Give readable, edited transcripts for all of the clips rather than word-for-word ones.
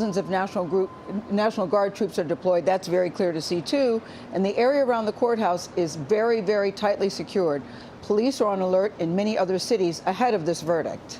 of National Guard troops are deployed. That's very clear to see, too. And the area around the courthouse is very, very tightly secured. Police are on alert in many other cities ahead of this verdict.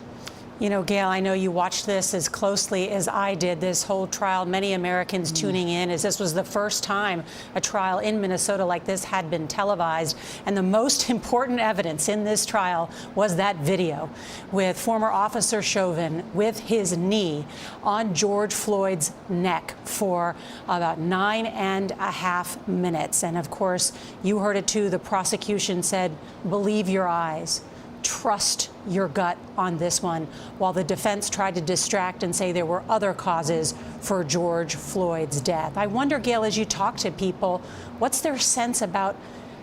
You know, Gail, I know you watched this as closely as I did, this whole trial. Many Americans tuning in, as this was the first time a trial in Minnesota like this had been televised. And the most important evidence in this trial was that video with former Officer Chauvin with his knee on George Floyd's neck for about 9.5 minutes. And of course, you heard it too. The prosecution said, believe your eyes. Trust your gut on this one, while the defense tried to distract and say there were other causes for George Floyd's death. I wonder, Gail, as you talk to people, what's their sense about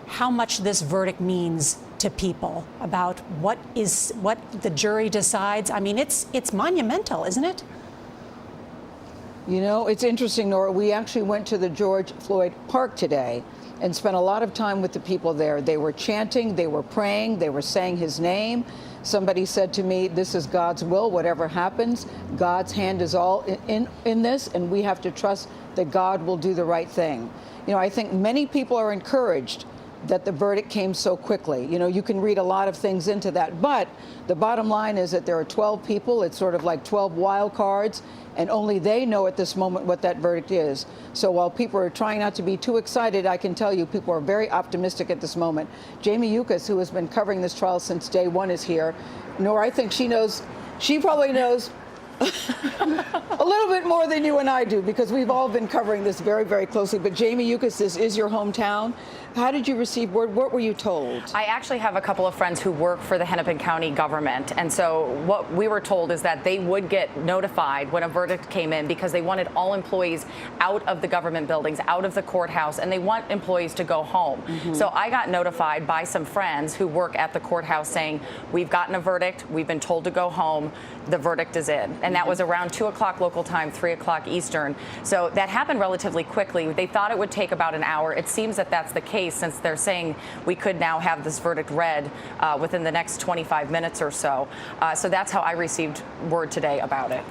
how much this verdict means to people, about what the jury decides? I mean, it's monumental, isn't it? You know, it's interesting, Nora. We actually went to the George Floyd Park today and spent a lot of time with the people there. They were chanting, they were praying, they were saying his name. Somebody said to me, this is God's will, whatever happens. God's hand is all in this, and we have to trust that God will do the right thing. You know, I think many people are encouraged that the verdict came so quickly. You know, you can read a lot of things into that, but the bottom line is that there are 12 people. It's sort of like 12 wild cards, and only they know at this moment what that verdict is. So while people are trying not to be too excited, I can tell you people are very optimistic at this moment. Jamie Yuccas, who has been covering this trial since day one, is here. Nora, I think she probably knows a little bit more than you and I do, because we've all been covering this very, very closely. But Jamie Yuccas, this is your hometown. How did you receive word? What were you told? I actually have a couple of friends who work for the Hennepin County government. And so what we were told is that they would get notified when a verdict came in, because they wanted all employees out of the government buildings, out of the courthouse, and they want employees to go home. So I got notified by some friends who work at the courthouse saying, we've gotten a verdict, we've been told to go home, the verdict is in. And that was around 2 o'clock local time, 3 o'clock Eastern. So that happened relatively quickly. They thought it would take about an hour. It seems that that's the case, since they're saying we could now have this verdict read within the next 25 minutes or so. So that's how I received word today about it.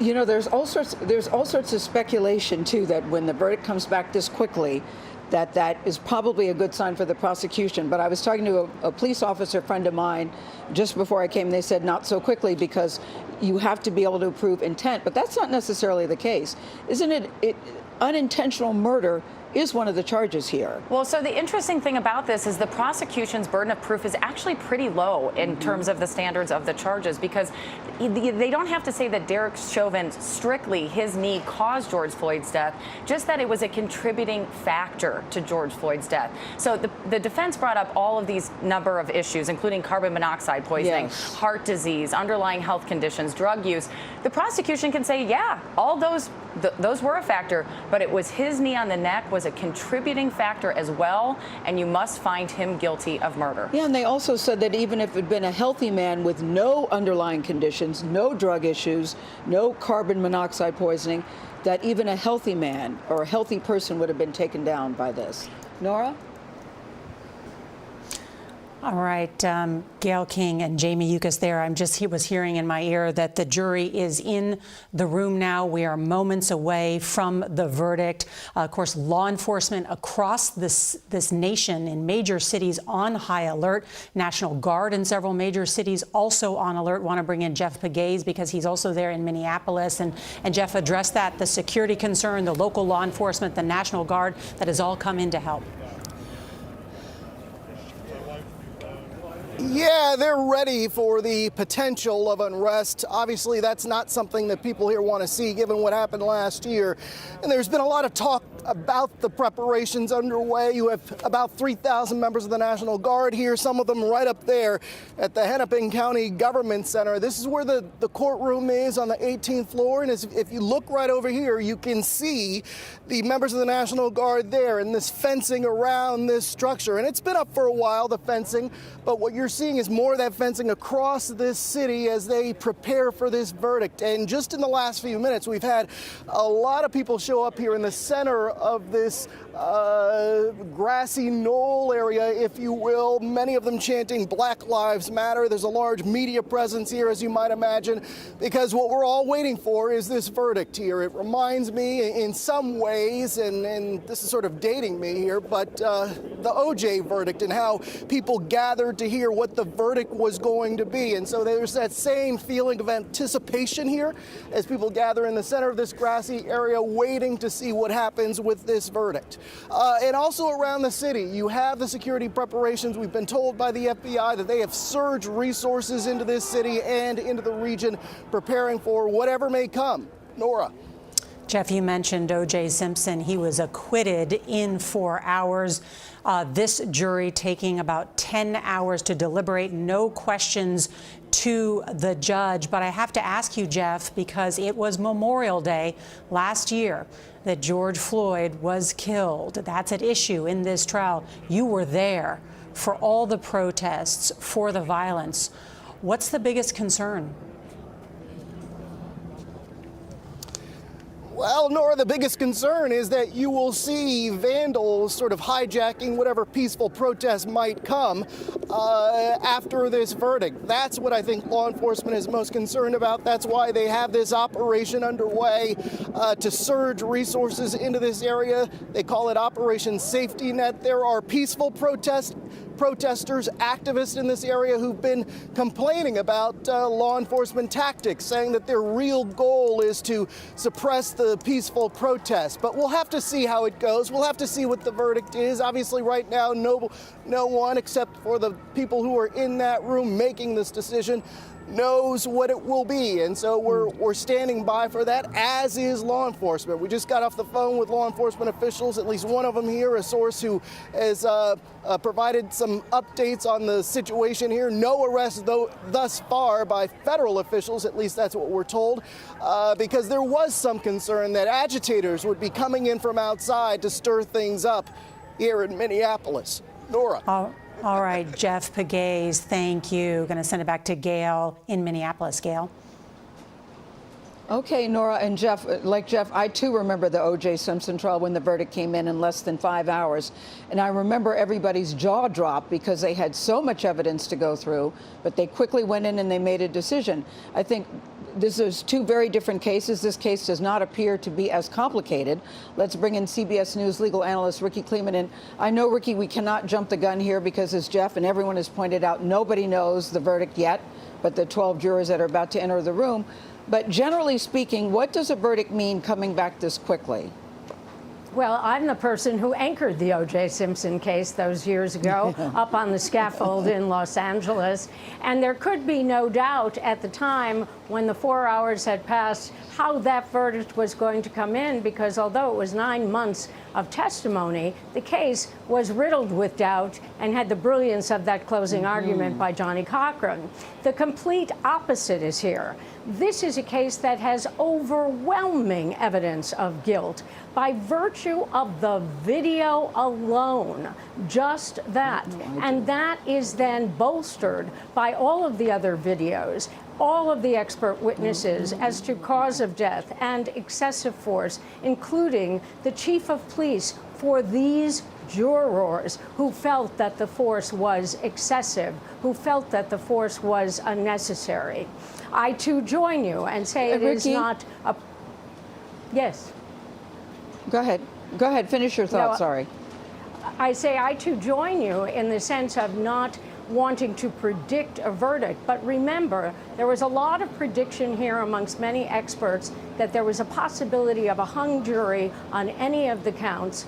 You know, there's all sorts of speculation too that when the verdict comes back this quickly, that is probably a good sign for the prosecution. But I was talking to a police officer friend of mine just before I came. They said not so quickly, because you have to be able to prove intent. But that's not necessarily the case. Isn't it unintentional murder is one of the charges here. Well, so the interesting thing about this is the prosecution's burden of proof is actually pretty low in terms of the standards of the charges, because they don't have to say that Derek Chauvin strictly, his knee caused George Floyd's death, just that it was a contributing factor to George Floyd's death. So the defense brought up all of these number of issues, including carbon monoxide poisoning, heart disease, underlying health conditions, drug use. The prosecution can say, yeah, all those were a factor, but it was his knee on the neck was a contributing factor as well, and you must find him guilty of murder. Yeah, and they also said that even if it had been a healthy man with no underlying conditions, no drug issues, no carbon monoxide poisoning, that even a healthy man or a healthy person would have been taken down by this. Nora? All right, Gail King and Jamie Yuccas there. He was hearing in my ear that the jury is in the room now. We are moments away from the verdict. Of course, law enforcement across this nation in major cities on high alert. National Guard in several major cities also on alert. Want to bring in Jeff Pegues because he's also there in Minneapolis. And Jeff addressed that, the security concern, the local law enforcement, the National Guard, that has all come in to help. Yeah, they're ready for the potential of unrest. Obviously, that's not something that people here want to see, given what happened last year. And there's been a lot of talk about the preparations underway. You have about 3,000 members of the National Guard here, some of them right up there at the Hennepin County Government Center. This is where the courtroom is on the 18th floor. And if you look right over here, you can see the members of the National Guard there and this fencing around this structure. And it's been up for a while, the fencing. But what you're seeing is more of that fencing across this city as they prepare for this verdict. And just in the last few minutes, we've had a lot of people show up here in the center of this grassy knoll area, if you will, many of them chanting Black Lives Matter. There's a large media presence here, as you might imagine, because what we're all waiting for is this verdict here. It reminds me in some ways, and this is sort of dating me here, but the OJ verdict and how people gathered to hear what the verdict was going to be. And so there's that same feeling of anticipation here as people gather in the center of this grassy area waiting to see what happens with this verdict. And also around the city, you have the security preparations. We've been told by the FBI that they have surged resources into this city and into the region, preparing for whatever may come. Nora. Jeff, you mentioned O.J. Simpson. He was acquitted in 4 hours. This jury taking about 10 hours to deliberate, no questions to the judge. But I have to ask you, Jeff, because it was Memorial Day last year that George Floyd was killed. That's at issue in this trial. You were there for all the protests, for the violence. What's the biggest concern? Well, Nora, the biggest concern is that you will see vandals sort of hijacking whatever peaceful protest might come after this verdict. That's what I think law enforcement is most concerned about. That's why they have this operation underway to surge resources into this area. They call it Operation Safety Net. There are peaceful protesters, activists in this area who've been complaining about law enforcement tactics, saying that their real goal is to suppress the peaceful protest. But we'll have to see how it goes. We'll have to see what the verdict is. Obviously, right now, no one except for the people who are in that room making this decision knows what it will be. And so we're standing by for that, as is law enforcement. We just got off the phone with law enforcement officials, at least one of them here, a source who has provided some updates on the situation here. No arrests, though, thus far by federal officials, at least that's what we're told, because there was some concern that agitators would be coming in from outside to stir things up here in Minneapolis. Nora. All right, Jeff Pegues, thank you. Going to send it back to Gail in Minneapolis. Gail. Okay, Nora and Jeff, like Jeff, I too remember the O.J. Simpson trial when the verdict came in less than 5 hours. And I remember everybody's jaw dropped because they had so much evidence to go through, but they quickly went in and they made a decision. I think this is two very different cases. This case does not appear to be as complicated. Let's bring in CBS News legal analyst Ricky Kleeman. And I know, Ricky, we cannot jump the gun here because, as Jeff and everyone has pointed out, nobody knows the verdict yet, but the 12 jurors that are about to enter the room. But generally speaking, what does a verdict mean coming back this quickly? Well, I'm the person who anchored the O.J. Simpson case those years ago up on the scaffold in Los Angeles. And there could be no doubt at the time when the 4 hours had passed how that verdict was going to come in, because although it was 9 months of testimony, the case was riddled with doubt and had the brilliance of that closing argument by Johnny Cochran. The complete opposite is here. This is a case that has overwhelming evidence of guilt by virtue of the video alone, just that. And that is then bolstered by all of the other videos, all of the expert witnesses as to cause of death and excessive force, including the chief of police for these jurors who felt that the force was excessive, who felt that the force was unnecessary. I, too, join you and say it is not a... Yes. Go ahead. Go ahead. Finish your thought. No, Sorry. I say I, too, join you in the sense of not wanting to predict a verdict. But remember, there was a lot of prediction here amongst many experts that there was a possibility of a hung jury on any of the counts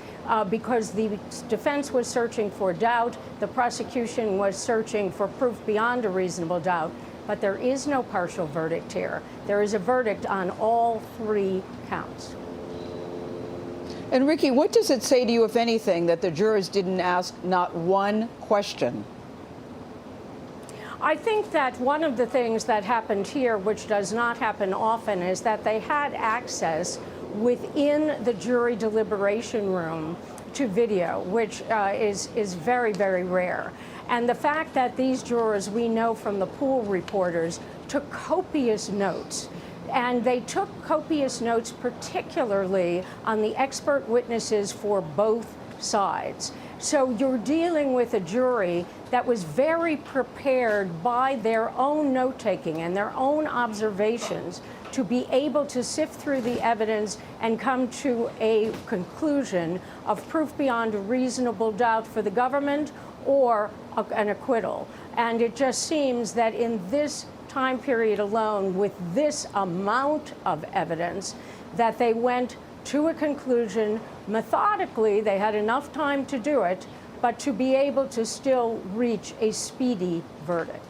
because the defense was searching for doubt, the prosecution was searching for proof beyond a reasonable doubt. But there is no partial verdict here. There is a verdict on all 3 counts. And Ricky, what does it say to you, if anything, that the jurors didn't ask not one question? I think that one of the things that happened here, which does not happen often, is that they had access within the jury deliberation room to video, which is very, very rare. And the fact that these jurors, we know from the pool reporters, took copious notes. And they took copious notes particularly on the expert witnesses for both sides. So you're dealing with a jury that was very prepared by their own note-taking and their own observations to be able to sift through the evidence and come to a conclusion of proof beyond a reasonable doubt for the government or an acquittal. And it just seems that in this time period alone, with this amount of evidence, that they went to a conclusion methodically. They had enough time to do it, but to be able to still reach a speedy verdict.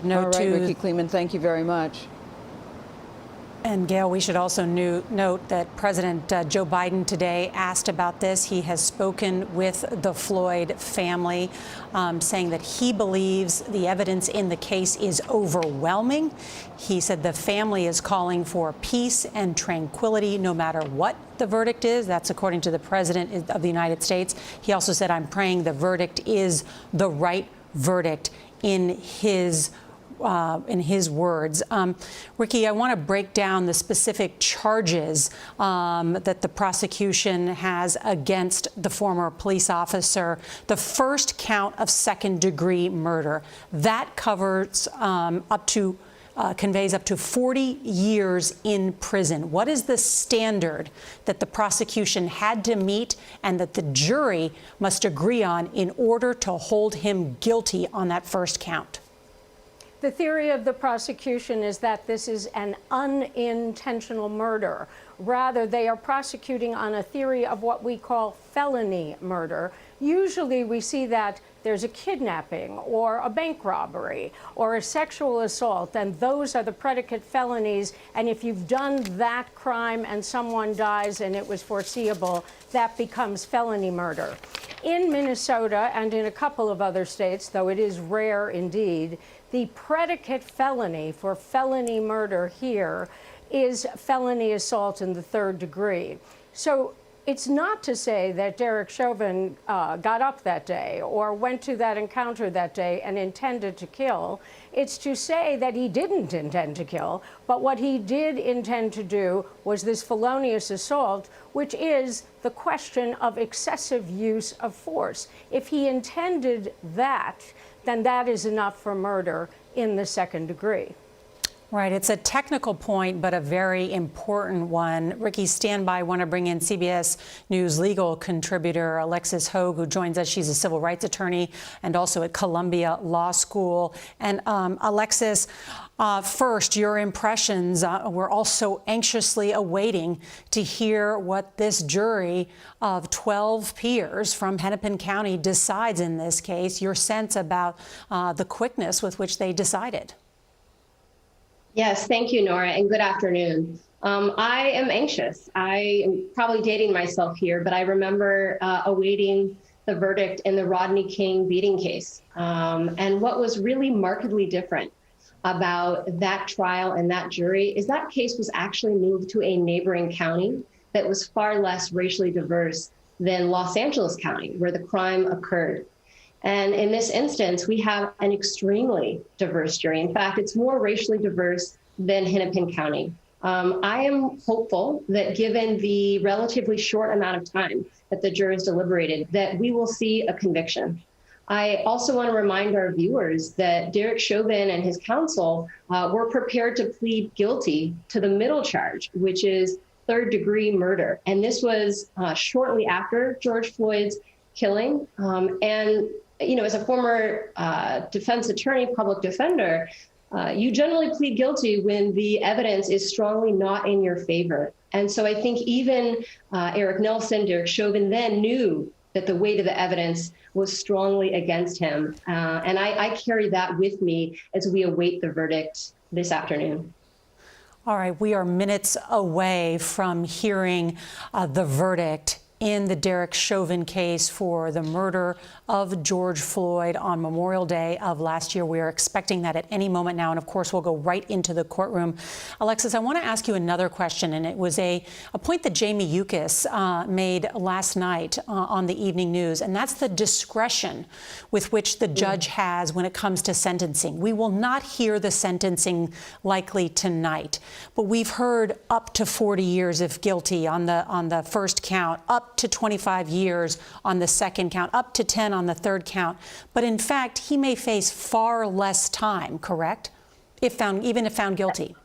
All right, Ricky Kleeman, thank you very much. And Gail, we should also note that President Joe Biden today asked about this. He has spoken with the Floyd family, saying that he believes the evidence in the case is overwhelming. He said the family is calling for peace and tranquility no matter what the verdict is. That's according to the President of the United States. He also said, I'm praying the verdict is the right verdict in his words. Ricky, I want to break down the specific charges that the prosecution has against the former police officer. The first count of second-degree murder, that covers conveys up to 40 years in prison. What is the standard that the prosecution had to meet and that the jury must agree on in order to hold him guilty on that first count? The theory of the prosecution is that this is an unintentional murder. Rather, they are prosecuting on a theory of what we call felony murder. Usually we see that there's a kidnapping or a bank robbery or a sexual assault, and those are the predicate felonies. And if you've done that crime and someone dies and it was foreseeable, that becomes felony murder. In Minnesota and in a couple of other states, though it is rare indeed, the predicate felony for felony murder here is felony assault in the third degree. So it's not to say that Derek Chauvin got up that day or went to that encounter that day and intended to kill. It's to say that he didn't intend to kill, but what he did intend to do was this felonious assault, which is the question of excessive use of force. If he intended that, then that is enough for murder in the second degree. Right. It's a technical point, but a very important one. Ricky, stand by. I want to bring in CBS News legal contributor Alexis Hogue, who joins us. She's a civil rights attorney and also at Columbia Law School. And Alexis, first, your impressions. We're also anxiously awaiting to hear what this jury of 12 peers from Hennepin County decides in this case. Your sense about the quickness with which they decided. Yes, thank you, Nora, and good afternoon. I am anxious. I am probably dating myself here, but I remember awaiting the verdict in the Rodney King beating case. And what was really markedly different about that trial and that jury is that case was actually moved to a neighboring county that was far less racially diverse than Los Angeles County, where the crime occurred. And in this instance, we have an extremely diverse jury. In fact, it's more racially diverse than Hennepin County. I am hopeful that given the relatively short amount of time that the jurors deliberated, that we will see a conviction. I also want to remind our viewers that Derek Chauvin and his counsel were prepared to plead guilty to the middle charge, which is third-degree murder. And this was shortly after George Floyd's killing. And you know, as a former defense attorney, public defender, you generally plead guilty when the evidence is strongly not in your favor. And so I think even Eric Nelson, Derek Chauvin then knew that the weight of the evidence was strongly against him. And I carry that with me as we await the verdict this afternoon. All right, we are minutes away from hearing the verdict. in the Derek Chauvin case for the murder of George Floyd on Memorial Day of last year. We are expecting that at any moment now, and of course we'll go right into the courtroom. Alexis, I want to ask you another question, and it was a point that Jamie Yuccas made last night on the evening news, and that's the discretion with which the judge has when it comes to sentencing. We will not hear the sentencing likely tonight, but we've heard up to 40 years if guilty on the first count, up to 25 years on the second count, up to 10 on the third count. But in fact, he may face far less time, correct? Even if found guilty.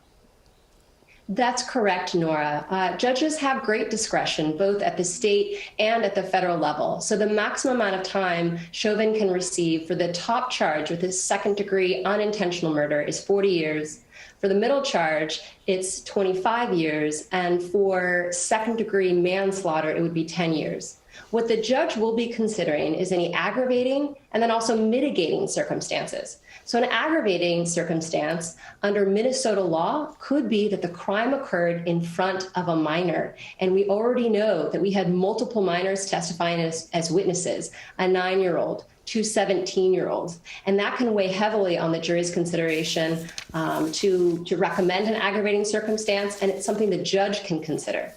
That's correct, Nora. Judges have great discretion, both at the state and at the federal level. So the maximum amount of time Chauvin can receive for the top charge with his second-degree unintentional murder is 40 years. For the middle charge, it's 25 years. And for second-degree manslaughter, it would be 10 years. What the judge will be considering is any aggravating and then also mitigating circumstances. So an aggravating circumstance under Minnesota law could be that the crime occurred in front of a minor. And we already know that we had multiple minors testifying as witnesses, a 9-year-old, 2 17-year-olds. And that can weigh heavily on the jury's consideration to recommend an aggravating circumstance. And it's something the judge can consider.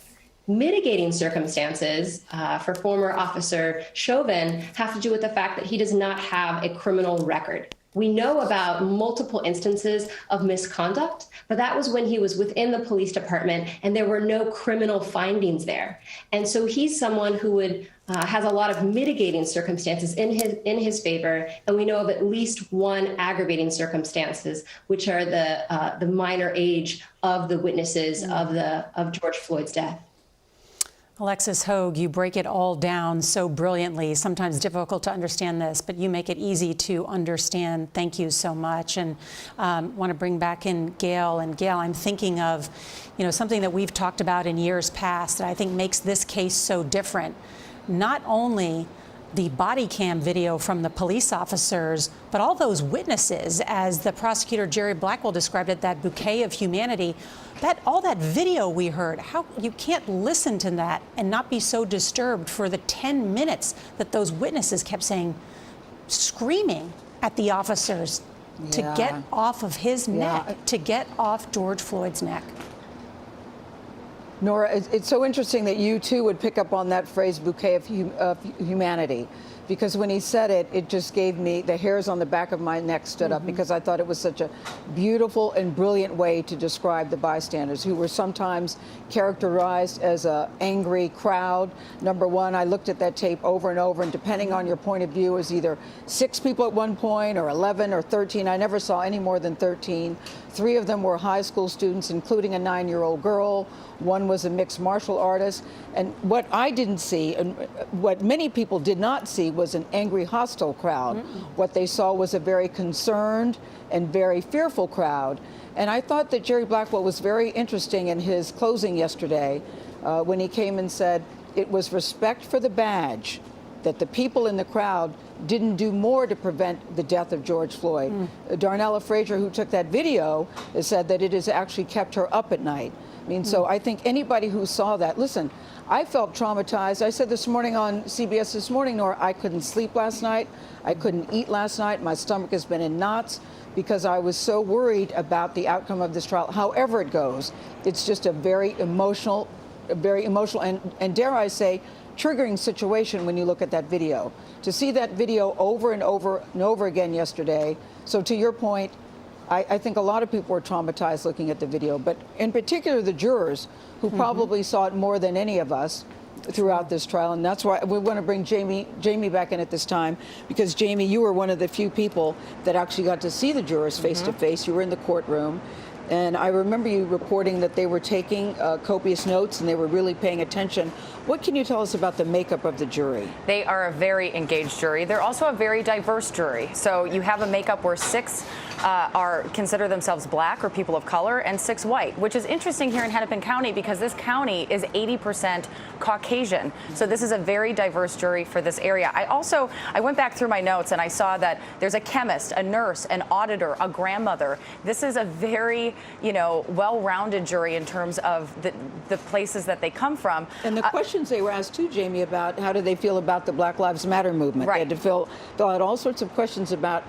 Mitigating circumstances for former officer Chauvin have to do with the fact that he does not have a criminal record. We know about multiple instances of misconduct, but that was when he was within the police department and there were no criminal findings there. And so he's someone who has a lot of mitigating circumstances in his favor, and we know of at least one aggravating circumstances, which are the minor age of the witnesses of George Floyd's death. Alexis Hogue, you break it all down so brilliantly. Sometimes difficult to understand this, but you make it easy to understand. Thank you so much. And want to bring back in Gail. And Gail, I'm thinking of, something that we've talked about in years past that I think makes this case so different. Not only the body cam video from the police officers, but all those witnesses, as the prosecutor Jerry Blackwell described it, that bouquet of humanity. All that video we heard, how you can't listen to that and not be so disturbed for the 10 minutes that those witnesses kept screaming at the officers to get off of his neck, to get off George Floyd's neck. Nora, it's so interesting that you too would pick up on that phrase, bouquet of humanity, because when he said it, it just gave me, the hairs on the back of my neck stood up, because I thought it was such a beautiful and brilliant way to describe the bystanders, who were sometimes characterized as an angry crowd. Number one, I looked at that tape over and over, and depending on your point of view, it was either 6 people at one point or 11 or 13. I never saw any more than 13. 3 of them were high school students, including a 9-year-old girl. One was a mixed martial artist. And what I didn't see, and what many people did not see, was an angry, hostile crowd. What they saw was a very concerned and very fearful crowd. And I thought that Jerry Blackwell was very interesting in his closing yesterday when he came and said it was respect for the badge, that the people in the crowd didn't do more to prevent the death of George Floyd. Darnella Frazier, who took that video, has said that it has actually kept her up at night. I mean, so I think anybody who saw that, listen, I felt traumatized. I said this morning on CBS This Morning, Nora, I couldn't sleep last night. I couldn't eat last night. My stomach has been in knots because I was so worried about the outcome of this trial. However it goes, it's just a very emotional and dare I say, triggering situation when you look at that video. To see that video over and over and over again yesterday. So to your point, I think a lot of people were traumatized looking at the video, but in particular the jurors who probably saw it more than any of us throughout this trial. And that's why we want to bring Jamie back in at this time, because Jamie, you were one of the few people that actually got to see the jurors face to face. You were in the courtroom. And I remember you reporting that they were taking copious notes and they were really paying attention. What can you tell us about the makeup of the jury? They are a very engaged jury. They're also a very diverse jury. So you have a makeup where 6 consider themselves black or people of color and 6 white, which is interesting here in Hennepin County because this county is 80% Caucasian. So this is a very diverse jury for this area. I went back through my notes and I saw that there's a chemist, a nurse, an auditor, a grandmother. This is a very, well-rounded jury in terms of the places that they come from. And the questions questions they were asked too, Jamie, about how do they feel about the Black Lives Matter movement. Right. They had to fill out all sorts of questions about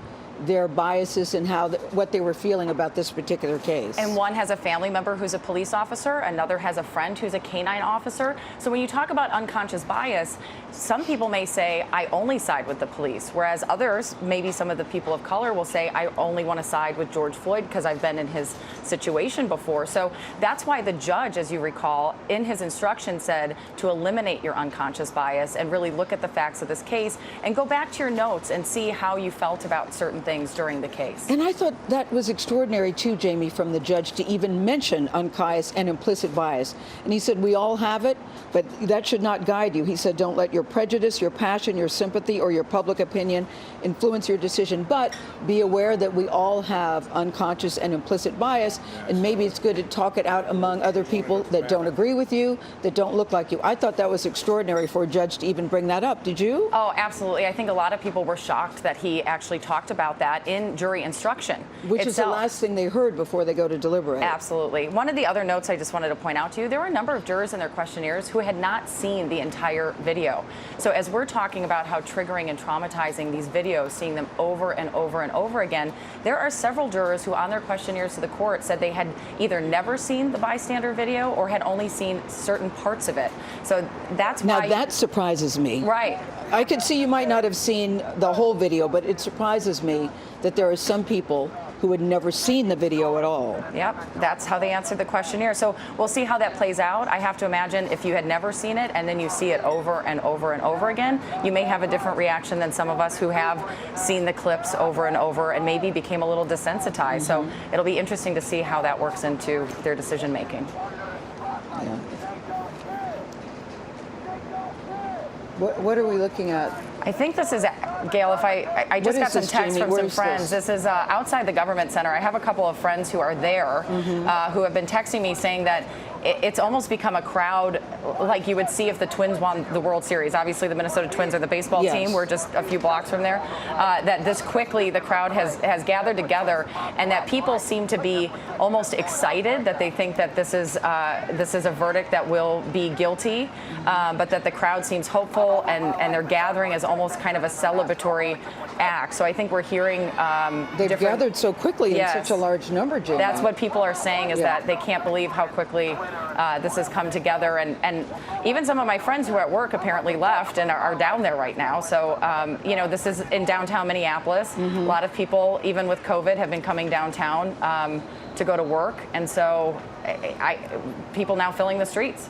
their biases and what they were feeling about this particular case. And one has a family member who's a police officer, another has a friend who's a canine officer. So when you talk about unconscious bias, some people may say, I only side with the police, whereas others, maybe some of the people of color, will say, I only want to side with George Floyd because I've been in his situation before. So that's why the judge, as you recall, in his instruction said to eliminate your unconscious bias and really look at the facts of this case and go back to your notes and see how you felt about certain things during the case. And I thought that was extraordinary too, Jamie, from the judge to even mention unconscious and implicit bias. And he said, we all have it, but that should not guide you. He said, don't let your prejudice, your passion, your sympathy, or your public opinion influence your decision, but be aware that we all have unconscious and implicit bias, and maybe it's good to talk it out among other people that don't agree with you, that don't look like you. I thought that was extraordinary for a judge to even bring that up. Did you? Oh, absolutely. I think a lot of people were shocked that he actually talked about that in jury instruction. Which is the last thing they heard before they go to deliberate. Absolutely. One of the other notes I just wanted to point out to you, there were a number of jurors in their questionnaires who had not seen the entire video. So as we're talking about how triggering and traumatizing these videos, seeing them over and over and over again, there are several jurors who on their questionnaires to the court said they had either never seen the bystander video or had only seen certain parts of it. So that's why— Now that surprises me. Right. I could see you might not have seen the whole video, but it surprises me that there are some people who had never seen the video at all. Yep, that's how they answered the questionnaire. So we'll see how that plays out. I have to imagine if you had never seen it and then you see it over and over and over again, you may have a different reaction than some of us who have seen the clips over and over and maybe became a little desensitized. So it'll be interesting to see how that works into their decision making. Yeah. What are we looking at? I think this is, Gail, if I just got some text from some friends. This is outside the government center. I have a couple of friends who are there who have been texting me saying that it's almost become a crowd like you would see if the Twins won the World Series. Obviously, the Minnesota Twins are the baseball team. We're just a few blocks from there. That this quickly the crowd has gathered together, and that people seem to be almost excited that they think that this is a verdict that will be guilty, but that the crowd seems hopeful and they're gathering as almost kind of a celebratory act. So I think we're hearing they've gathered so quickly in such a large number, Jim. That's what people are saying is that they can't believe how quickly this has come together, and even some of my friends who are at work apparently left and are down there right now. So you know, this is in downtown Minneapolis. A lot of people, even with COVID, have been coming downtown to go to work, and so people now filling the streets.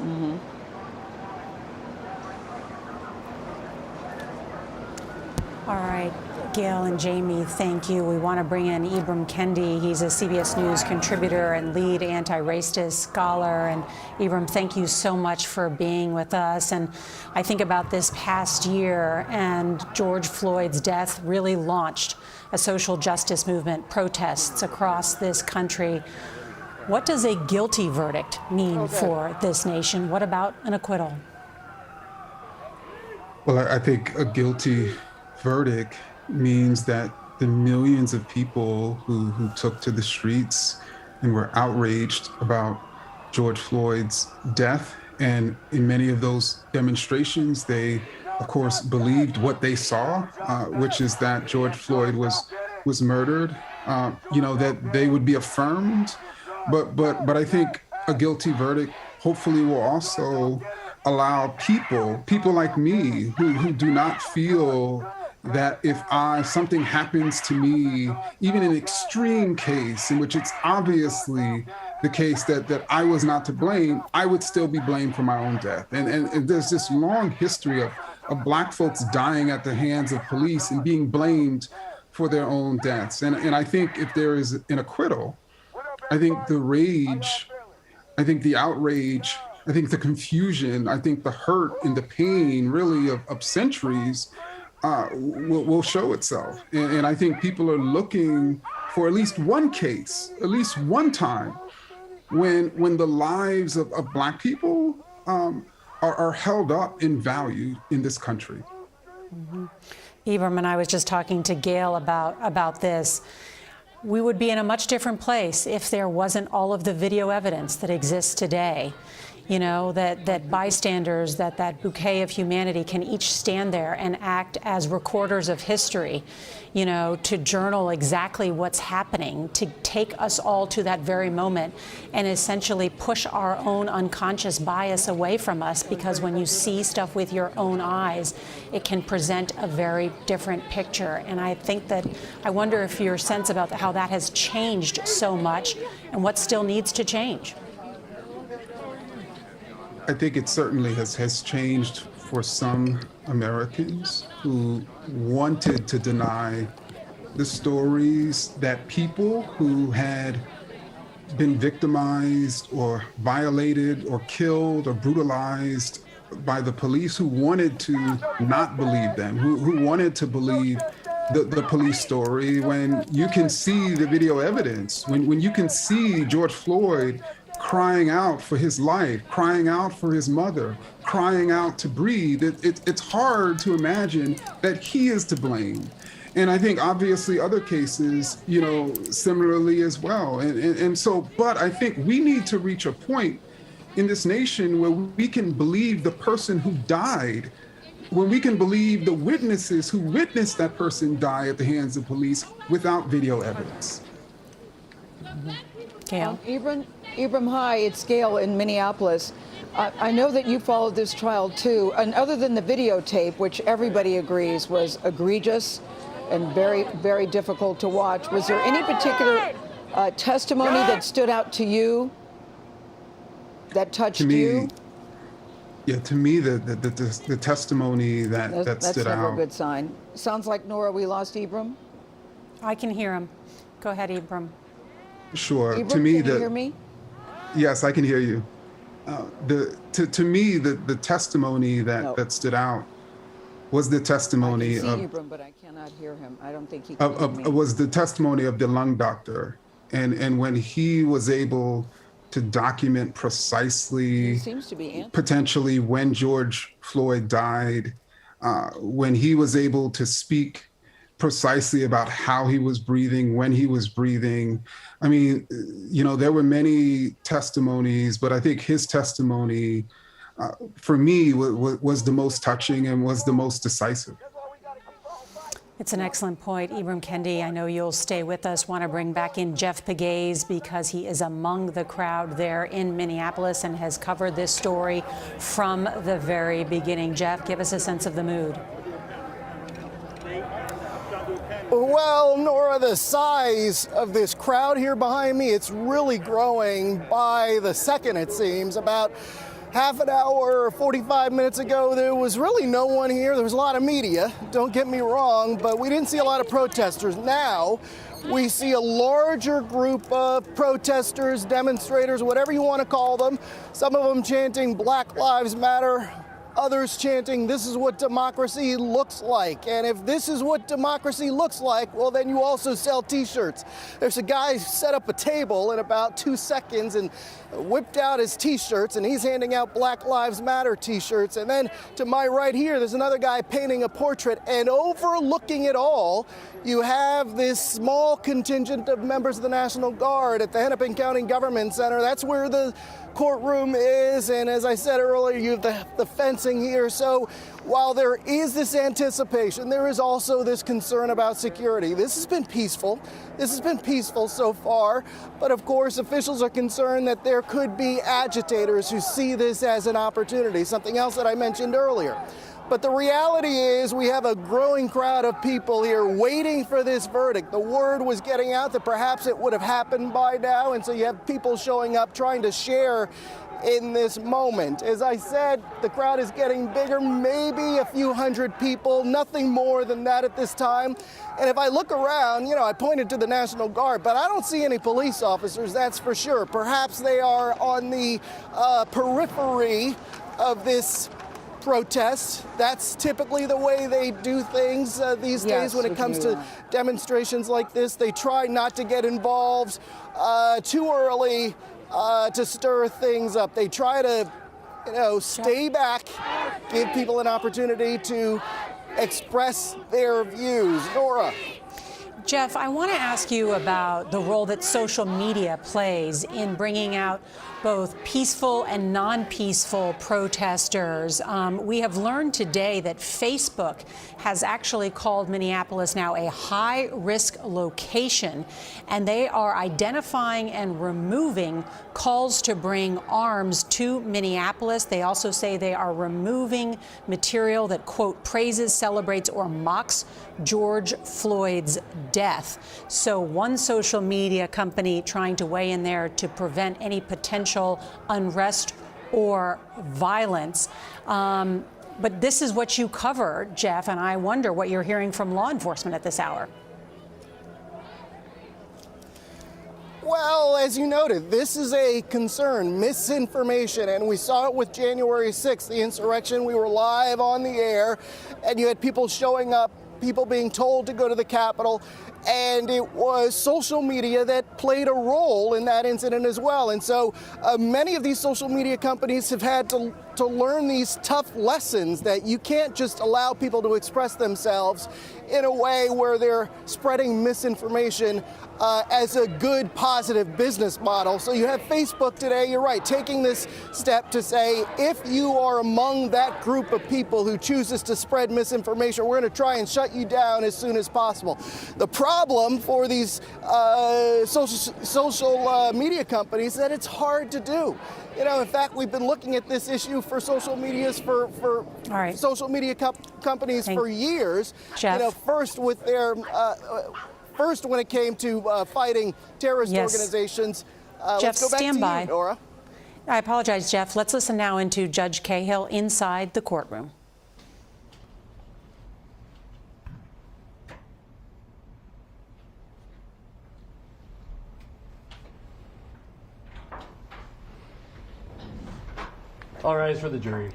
All right, Gail and Jamie, thank you. We want to bring in Ibram Kendi. He's a CBS News contributor and lead anti-racist scholar. And Ibram, thank you so much for being with us. And I think about this past year, and George Floyd's death really launched a social justice movement, protests across this country. What does a guilty verdict mean for this nation? What about an acquittal? Well, I think a guilty verdict means that the millions of people who took to the streets and were outraged about George Floyd's death, and in many of those demonstrations, they, of course, believed what they saw, which is that George Floyd was murdered. You know, that they would be affirmed, but I think a guilty verdict hopefully will also allow people like me who do not feel that if something happens to me, even in an extreme case in which it's obviously the case that I was not to blame, I would still be blamed for my own death. And there's this long history of Black folks dying at the hands of police and being blamed for their own deaths. And I think if there is an acquittal, I think the rage, I think the outrage, I think the confusion, I think the hurt and the pain really of centuries will show itself. And I think people are looking for at least one case, at least one time when the lives of Black people are held up in value in this country. Ibram and I was just talking to Gail about this. we would be in a much different place if there wasn't all of the video evidence that exists today. You know, that bystanders, that bouquet of humanity can each stand there and act as recorders of history, you know, to journal exactly what's happening, to take us all to that very moment and essentially push our own unconscious bias away from us, because when you see stuff with your own eyes, it can present a very different picture. And I think that, I wonder if your sense about how that has changed so much and what still needs to change. I think it certainly has changed for some Americans who wanted to deny the stories that people who had been victimized or violated or killed or brutalized by the police, who wanted to not believe them, who wanted to believe the police story, when you can see the video evidence, when you can see George Floyd crying out for his life, crying out for his mother, crying out to breathe. It's hard to imagine that he is to blame. And I think obviously other cases, you know, similarly as well. And so, but I think we need to reach a point in this nation where we can believe the person who died, when we can believe the witnesses who witnessed that person die at the hands of police without video evidence. Gail. Ibram, hi, it's Gail in Minneapolis. I know that you followed this trial too, and other than the videotape, which everybody agrees was egregious and very, very difficult to watch, was there any particular testimony that stood out to you, that touched you? Yeah, to me, the testimony that stood out. That's never a good sign. Sounds like, Nora, we lost Ibram. I can hear him. Go ahead, Ibram. Sure. Ibram, To me, can you hear me? Yes, I can hear you. To me, the testimony that stood out was the testimony I can see of Ibram, but I cannot hear him. I don't think he can hear me. was the testimony of the lung doctor, and when he was able to document precisely, He seems to be potentially when George Floyd died, when he was able to speak precisely about how he was breathing, when he was breathing. I mean, you know, there were many testimonies, but I think his testimony, for me, was the most touching and was the most decisive. It's an excellent point, Ibram Kendi. I know you'll stay with us. Want to bring back in Jeff Pegues, because he is among the crowd there in Minneapolis and has covered this story from the very beginning. Jeff, give us a sense of the mood. Well, Nora, the size of this crowd here behind me, it's really growing by the second, it seems. About half an hour or 45 minutes ago, there was really no one here. There was a lot of media, don't get me wrong, but we didn't see a lot of protesters. Now, we see a larger group of protesters, demonstrators, whatever you want to call them. Some of them chanting Black Lives Matter, others chanting, "This is what democracy looks like." And if this is what democracy looks like, well, then you also sell t-shirts. There's a guy who set up a table in about 2 seconds and whipped out his t-shirts, and he's handing out Black Lives Matter t-shirts. And then to my right here, there's another guy painting a portrait, and overlooking it all, you have this small contingent of members of the National Guard at the Hennepin County Government Center. That's where the courtroom is, and as I said earlier, you have the fencing here. So while there is this anticipation, there is also this concern about security. This has been peaceful. This has been peaceful so far, but of course officials are concerned that there could be agitators who see this as an opportunity, something else that I mentioned earlier. But the reality is we have a growing crowd of people here waiting for this verdict. The word was getting out that perhaps it would have happened by now, and so you have people showing up trying to share in this moment. As I said, the crowd is getting bigger, maybe a few hundred people, nothing more than that at this time. And if I look around, you know, I pointed to the National Guard, but I don't see any police officers, that's for sure. Perhaps they are on the periphery of this protest. That's typically the way they do things these days when it comes to demonstrations like this. They try not to get involved too early to stir things up. They try to, you know, stay back, give people an opportunity to express their views. Nora. Jeff, I want to ask you about the role that social media plays in bringing out both peaceful and non-peaceful protesters. We have learned today that Facebook has actually called Minneapolis now a high-risk location, and they are identifying and removing calls to bring arms to Minneapolis. They also say they are removing material that, quote, praises, celebrates, or mocks George Floyd's death. So one social media company trying to weigh in there to prevent any potential unrest or violence. But this is what you cover, Jeff, and I wonder what you're hearing from law enforcement at this hour. Well, as you noted, this is a concern, misinformation, and we saw it with January 6th, the insurrection. We were live on the air, and you had people showing up, people being told to go to the Capitol, and it was social media that played a role in that incident as well. And so many of these social media companies have had to learn these tough lessons that you can't just allow people to express themselves in a way where they're spreading misinformation as a good, positive business model. So you have Facebook today, you're right, taking this step to say, if you are among that group of people who chooses to spread misinformation, we're going to try and shut you down as soon as possible. The problem for these social media companies is that it's hard to do. You know, in fact, we've been looking at this issue for social medias for social media companies for years. Jeff. You know, first with their first when it came to fighting terrorist organizations. Jeff, let's go back stand to by. you, Nora. I apologize, Jeff. Let's listen now into Judge Cahill inside the courtroom. All rise for the jury.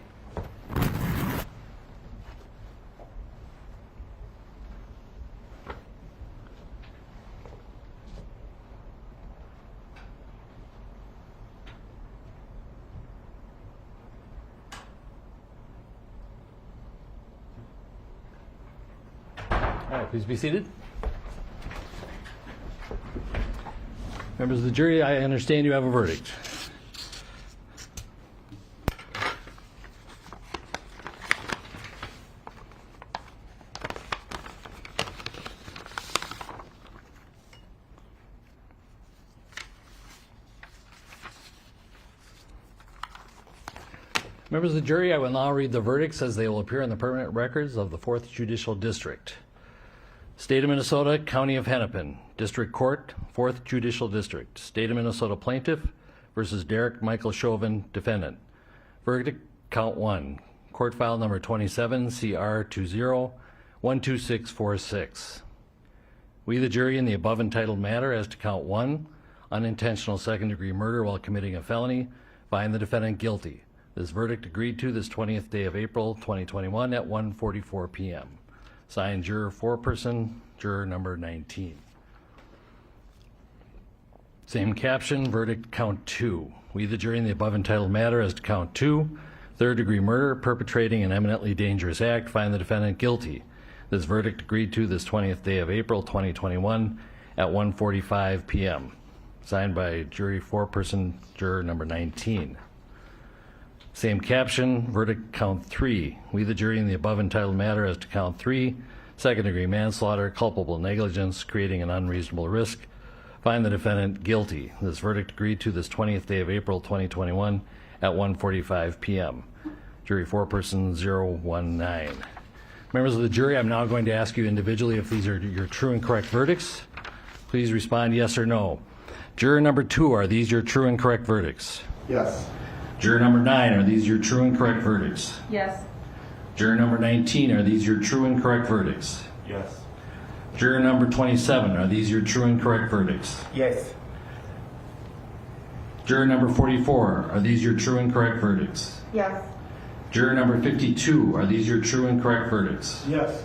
All right, please be seated. Members of the jury, I understand you have a verdict. Members of the jury, I will now read the verdicts as they will appear in the permanent records of the 4th Judicial District. State of Minnesota, County of Hennepin, District Court, 4th Judicial District. State of Minnesota Plaintiff versus Derek Michael Chauvin, Defendant. Verdict, Count 1. Court File Number 27, CR 20-12646. We, the jury, in the above entitled matter as to Count 1, unintentional second-degree murder while committing a felony, find the defendant guilty. This verdict agreed to this 20th day of April 2021 at 1:44 p.m. Signed, juror foreperson, juror number 19. Same caption, verdict count 2. We, the jury, in the above entitled matter as to count 2, third-degree murder, perpetrating an eminently dangerous act, find the defendant guilty. This verdict agreed to this 20th day of April 2021 at 1:45 p.m. Signed by jury foreperson, juror number 19. Same caption, verdict count 3. We, the jury, in the above entitled matter as to count 3, second-degree manslaughter, culpable negligence, creating an unreasonable risk, find the defendant guilty. This verdict agreed to this 20th day of April 2021 at 1:45 p.m. Jury foreperson 019. Members of the jury, I'm now going to ask you individually if these are your true and correct verdicts. Please respond yes or no. Juror number 2, are these your true and correct verdicts? Yes. Juror number 9, are these your true and correct verdicts? Yes. Juror number 19, are these your true and correct verdicts? Yes. Juror number 27, are these your true and correct verdicts? Yes. Juror number 44, are these your true and correct verdicts? Yes. Juror number 52, are these your true and correct verdicts? Yes.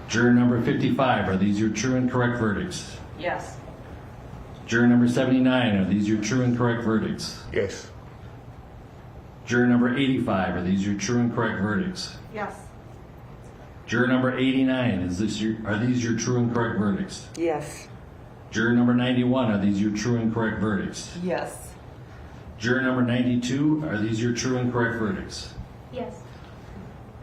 Juror number 55, are these your true and correct verdicts? Yes. Juror number 79, are these your true and correct verdicts? Yes. Juror number 85, are these your true and correct verdicts? Yes. Juror number 89, are these your true and correct verdicts? Yes. Juror number 91, are these your true and correct verdicts? Yes. Juror number 92, are these your true and correct verdicts? Yes.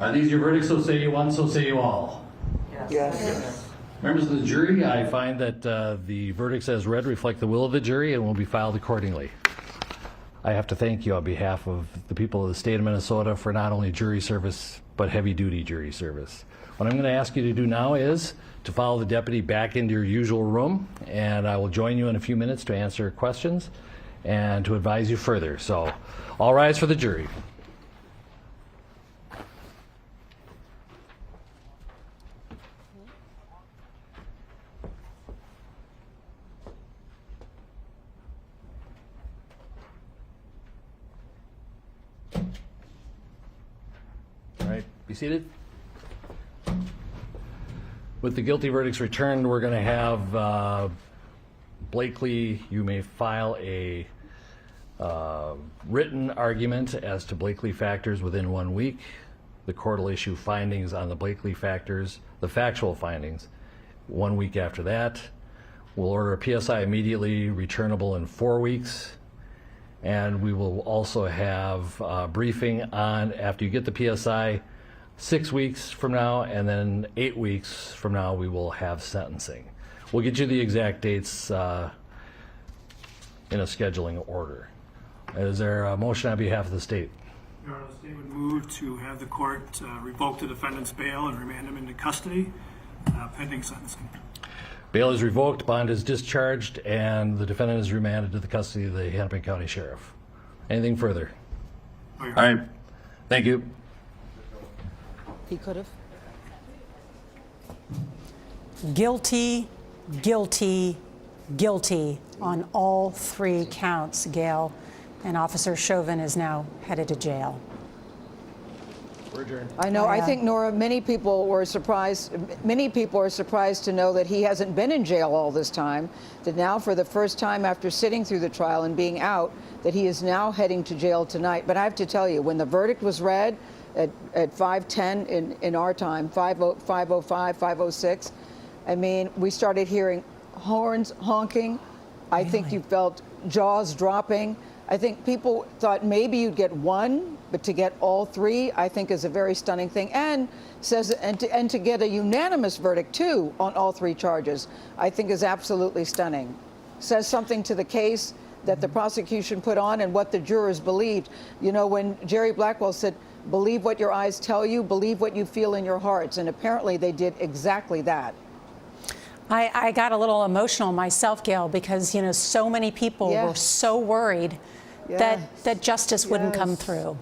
Are these your verdicts, so say you one, so say you all? Yes. Yes. Members of the jury, I find that the verdicts as read reflect the will of the jury and will be filed accordingly. I have to thank you on behalf of the people of the state of Minnesota for not only jury service, but heavy-duty jury service. What I'm going to ask you to do now is to follow the deputy back into your usual room, and I will join you in a few minutes to answer questions and to advise you further. So, all rise for the jury. All right, be seated. With the guilty verdicts returned, we're going to have Blakely, you may file a written argument as to Blakely factors within 1 week. The court will issue findings on the Blakely factors, the factual findings, 1 week after that. We'll order a PSI immediately returnable in 4 weeks. And we will also have a briefing on, after you get the PSI, 6 weeks from now, and then 8 weeks from now, we will have sentencing. We'll get you the exact dates in a scheduling order. Is there a motion on behalf of the state? Your Honor, the state would move to have the court revoke the defendant's bail and remand him into custody pending sentencing. Bail is revoked, bond is discharged, and the defendant is remanded to the custody of the Hennepin County Sheriff. Anything further? All All right. Thank you. He could have. Guilty, guilty, guilty on all 3 counts, Gail. And Officer Chauvin is now headed to jail. We're adjourned. I know. I think, Nora, many people are surprised to know that he hasn't been in jail all this time, that now for the first time after sitting through the trial and being out, that he is now heading to jail tonight. But I have to tell you, when the verdict was read at 5:10 in our time, 5:05, 5:06, I mean, we started hearing horns honking. I think you felt jaws dropping. I think people thought maybe you'd get 1, but to get all 3, I think, is a very stunning thing. And to get a unanimous verdict too on all 3 charges, I think is absolutely stunning. Says something to the case that the prosecution put on and what the jurors believed. You know, when Jerry Blackwell said, "Believe what your eyes tell you, believe what you feel in your hearts," and apparently they did exactly that. I got a little emotional myself, Gail, because, you know, so many people were so worried that justice wouldn't come through.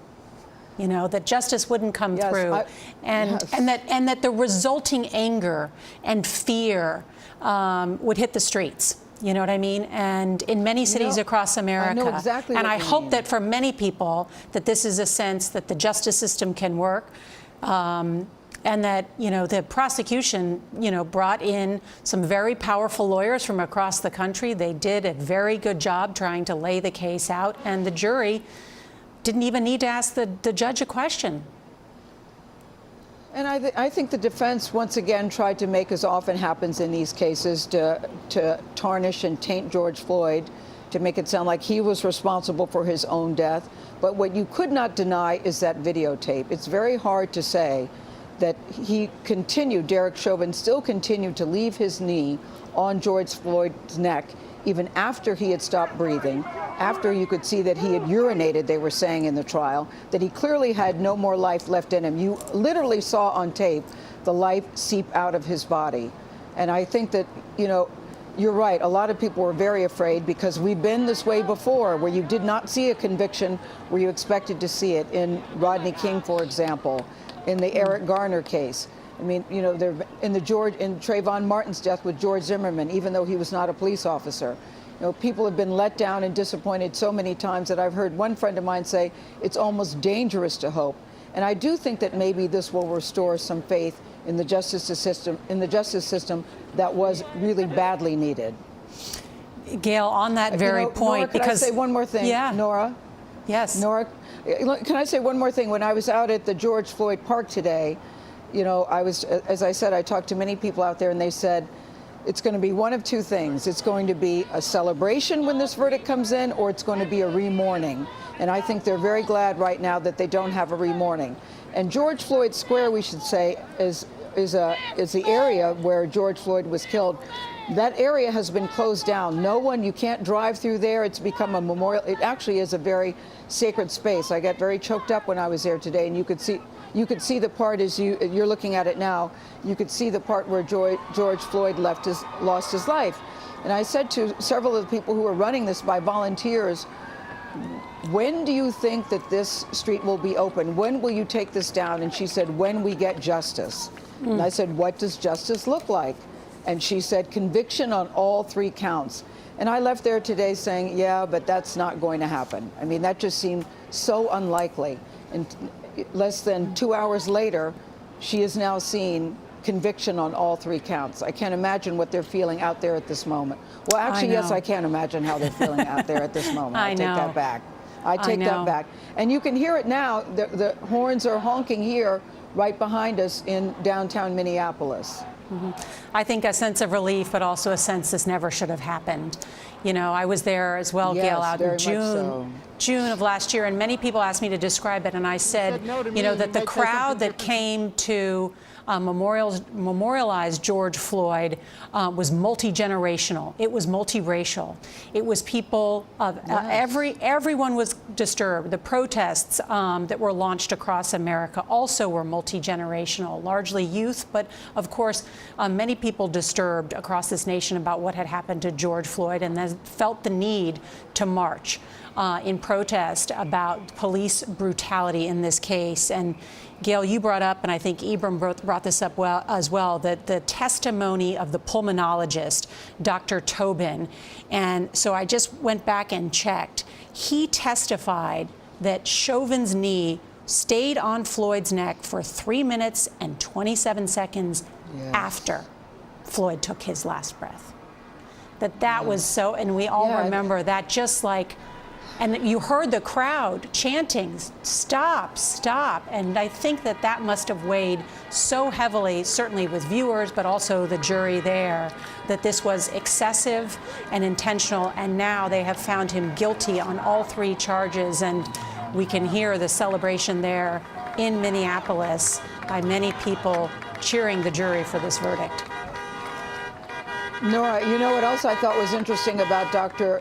You know, that justice wouldn't come through, and that the resulting anger and fear would hit the streets. You know what I mean? And in many cities across America. I know exactly and what I you hope mean. that for many people that this is a sense that the justice system can work. And that, you know, the prosecution, you know, brought in some very powerful lawyers from across the country. They did a very good job trying to lay the case out, and the jury didn't even need to ask the judge a question. And I think the defense once again tried to make, as often happens in these cases, to tarnish and taint George Floyd, to make it sound like he was responsible for his own death. But what you could not deny is that videotape. It's very hard to say that he continued, Derek Chauvin still continued to leave his knee on George Floyd's neck, even after he had stopped breathing, after you could see that he had urinated, they were saying in the trial, that he clearly had no more life left in him. You literally saw on tape the life seep out of his body. And I think that, you know, you're right. A lot of people were very afraid because we've been this way before, where you did not see a conviction where you expected to see it. In Rodney King, for example, in the Eric Garner case. I mean, you know, in Trayvon Martin's death with George Zimmerman, even though he was not a police officer. You know, people have been let down and disappointed so many times that I've heard one friend of mine say it's almost dangerous to hope. And I do think that maybe this will restore some faith in the justice system that was really badly needed. Gail, on that very point, Nora, because can I say one more thing, Nora? Yes. Nora, can I say one more thing? When I was out at the George Floyd Park today, you know, as I said, I talked to many people out there, and they said it's going to be one of two things. It's going to be a celebration when this verdict comes in, or it's going to be a re-mourning. And I think they're very glad right now that they don't have a re-mourning. And George Floyd Square, we should say, is the area where George Floyd was killed. That area has been closed down. You can't drive through there. It's become a memorial. It actually is a very sacred space. I got very choked up when I was there today, and you could see the part as you're looking at it now. You could see the part where George Floyd lost his life. And I said to several of the people who were running this by volunteers, when do you think that this street will be open? When will you take this down? And she said, when we get justice. And I said, what does justice look like? And she said, conviction on all 3 counts. And I left there today saying, yeah, but that's not going to happen. I mean, that just seemed so unlikely. And less than 2 hours later, she is now seeing conviction on all 3 counts. I can't imagine what they're feeling out there at this moment. Well, actually, yes, I can imagine how they're feeling out there at this moment. I take that back. I take that back. And you can hear it now. The horns are honking here right behind us in downtown Minneapolis. I think a sense of relief, but also a sense this never should have happened. You know, I was there as well, Yes, Gail, out in very June of last year, and many people asked me to describe it, and I said, you know, that the crowd that came to memorialize George Floyd was multi-generational. It was multiracial. It was people of everyone was disturbed. The protests that were launched across America also were multi-generational, largely youth, but of course many people disturbed across this nation about what had happened to George Floyd, and then felt the need to march in protest about police brutality in this case. And Gail, you brought up, and I think Ibram brought this up as well, that the testimony of the pulmonologist, Dr. Chauvin, and so I just went back and checked. He testified that Chauvin's knee stayed on Floyd's neck for 3 minutes and 27 seconds after Floyd took his last breath. That was so, and we all remember that, just like, and you heard the crowd chanting, stop, stop. And I think that must have weighed so heavily, certainly with viewers, but also the jury there, that this was excessive and intentional. And now they have found him guilty on all 3 charges. And we can hear the celebration there in Minneapolis by many people cheering the jury for this verdict. Nora, you know what else I thought was interesting about Dr.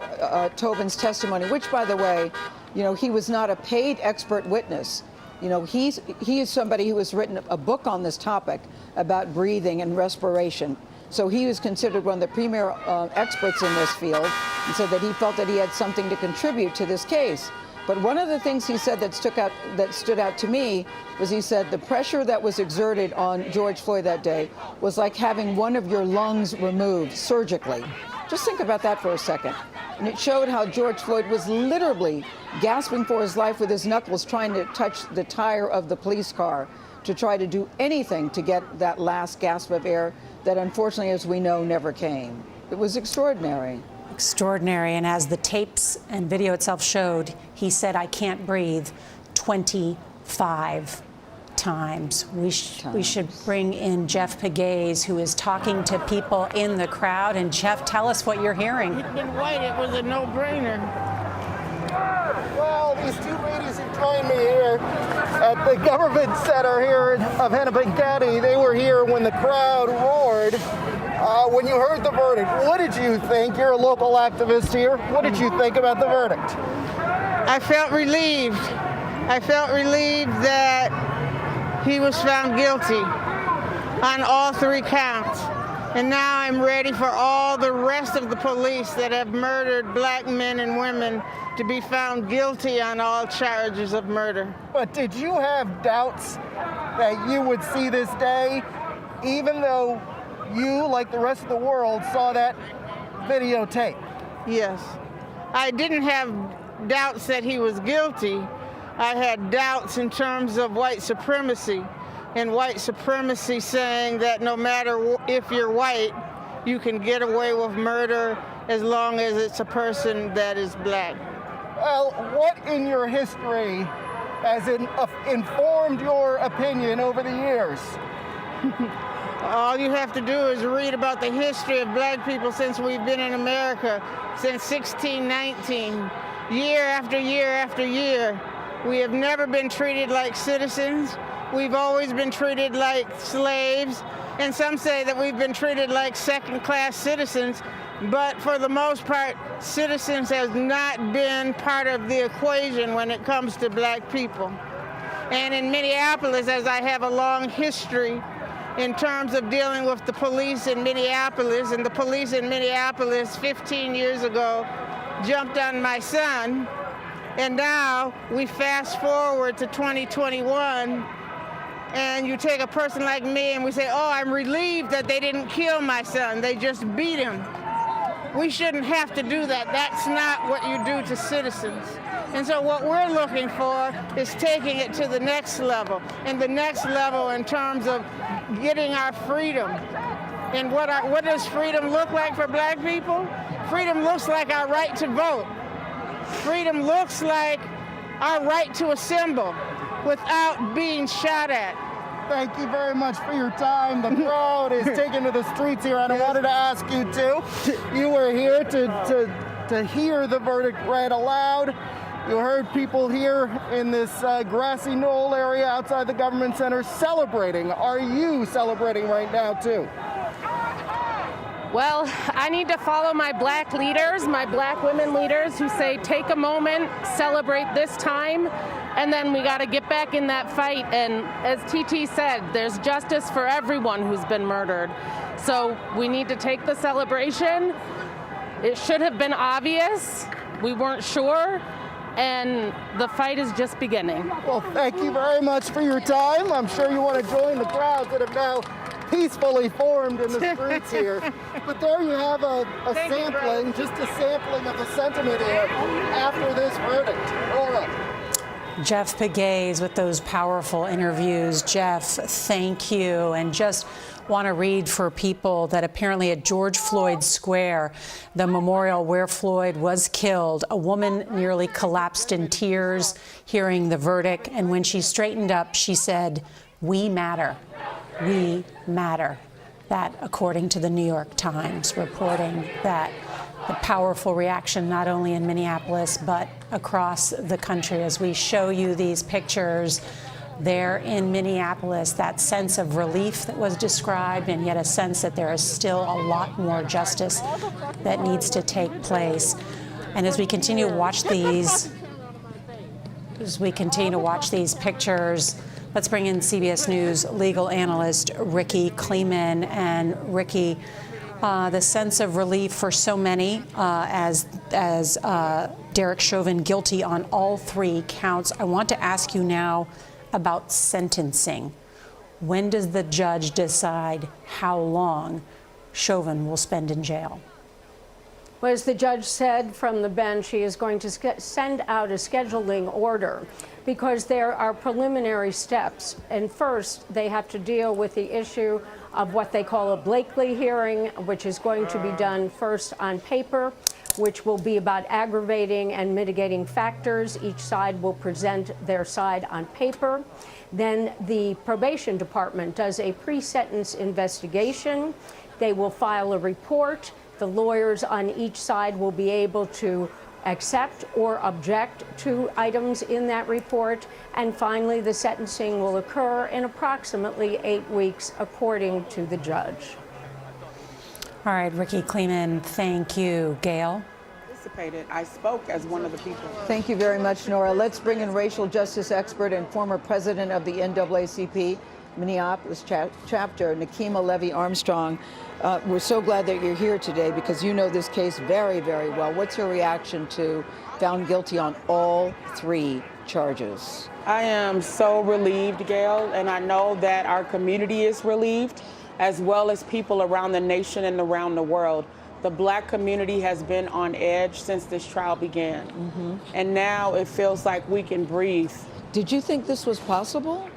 Chauvin's testimony, which, by the way, you know, he was not a paid expert witness. You know, he is somebody who has written a book on this topic about breathing and respiration. So he was considered one of the premier experts in this field, and said that he felt that he had something to contribute to this case. But one of the things he said that stood out to me was, he said the pressure that was exerted on George Floyd that day was like having one of your lungs removed surgically. Just think about that for a second. And it showed how George Floyd was literally gasping for his life with his knuckles, trying to touch the tire of the police car to try to do anything to get that last gasp of air that, unfortunately, as we know, never came. It was extraordinary. Extraordinary. And as the tapes and video itself showed, he said, I can't breathe 25 times. We should bring in Jeff Pegues, who is talking to people in the crowd. And Jeff, tell us what you're hearing. He'd been white, it was a no-brainer. Well, these 2 ladies who joined me here at the government center here of Hennepin County, they were here when the crowd roared. When you heard the verdict, what did you think? You're a local activist here. What did you think about the verdict? I felt relieved. I felt relieved that he was found guilty on all 3 counts. And now I'm ready for all the rest of the police that have murdered black men and women to be found guilty on all charges of murder. But did you have doubts that you would see this day, even though you, like the rest of the world, saw that videotape? Yes. I didn't have doubts that he was guilty. I had doubts in terms of white supremacy, and white supremacy saying that no matter if you're white, you can get away with murder as long as it's a person that is black. Well, what in your history has informed your opinion over the years? All you have to do is read about the history of black people since we've been in America, since 1619. Year after year after year, we have never been treated like citizens. We've always been treated like slaves. And some say that we've been treated like second-class citizens. But for the most part, citizens has not been part of the equation when it comes to black people. And in Minneapolis, as I have a long history in terms of dealing with the police in Minneapolis, and the police in Minneapolis 15 years ago jumped on my son, and now we fast forward to 2021, and you take a person like me and we say, oh, I'm relieved that they didn't kill my son, they just beat him. We shouldn't have to do that. That's not what you do to citizens. And so what we're looking for is taking it to the next level, and the next level in terms of getting our freedom. And what does freedom look like for black people? Freedom looks like our right to vote. Freedom looks like our right to assemble without being shot at. Thank you very much for your time. The crowd is taking to the streets here, and I wanted to ask you too. You were here to hear the verdict read aloud. You heard people here in this grassy knoll area outside the government center celebrating. Are you celebrating right now too? Well, I need to follow my black leaders, my black women leaders who say take a moment, celebrate this time, and then we got to get back in that fight. And as TT said, there's justice for everyone who's been murdered. So we need to take the celebration. It should have been obvious. We weren't sure. And the fight is just beginning. Well, thank you very much for your time. I'm sure you want to join the crowds that have now peacefully formed in the streets here. But there you have a sampling, just a sampling of the sentiment here after this verdict. Laura. Jeff Pegues with those powerful interviews. Jeff, thank you. And just want to read for people that apparently at George Floyd Square, the memorial where Floyd was killed, a woman nearly collapsed in tears hearing the verdict. And when she straightened up, she said, "We matter. We matter." That, according to the New York Times, reporting that the powerful reaction not only in Minneapolis but across the country. As we show you these pictures there in Minneapolis, that sense of relief that was described, and yet a sense that there is still a lot more justice that needs to take place. And as we continue to watch these, pictures, let's bring in CBS News legal analyst Ricky Kleeman. And Ricky, the sense of relief for so many as Derek Chauvin guilty on all three counts. I want to ask you now about sentencing. When does the judge decide how long Chauvin will spend in jail? Well, as the judge said from the bench, he is going to send out a scheduling order because there are preliminary steps. And first, they have to deal with the issue of what they call a Blakely hearing, which is going to be done first on paper, which will be about aggravating and mitigating factors. Each side will present their side on paper. Then the probation department does a pre-sentence investigation. They will file a report. The lawyers on each side will be able to accept or object to items in that report. And finally, the sentencing will occur in approximately 8 weeks, according to the judge. All right, Ricky Kleeman, thank you. Gail? I spoke as one of the people. Thank you very much, Nora. Let's bring in racial justice expert and former president of the NAACP Minneapolis chapter, Nakima Levy-Armstrong. We're so glad that you're here today because you know this case very, very well. What's your reaction to found guilty on all three charges? I am so relieved, Gail, and I know that our community is relieved, as well as people around the nation and around the world. The black community has been on edge since this trial began. And now it feels like we can breathe. Did you think this was possible?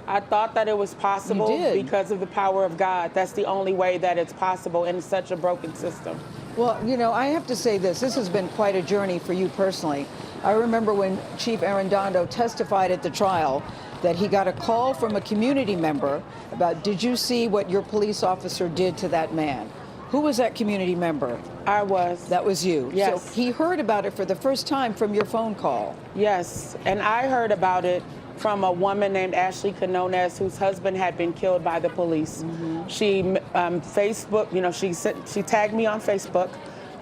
I thought that it was possible because of the power of God. That's the only way that it's possible in such a broken system. Well, you know, I have to say this has been quite a journey for you personally. I remember when Chief Arredondo testified at the trial that he got a call from a community member about, did you see what your police officer did to that man? Who was that community member? I was. That was you. Yes. So he heard about it for the first time from your phone call. Yes, and I heard about it from a woman named Ashley Canones, whose husband had been killed by the police. She Facebook, she tagged me on Facebook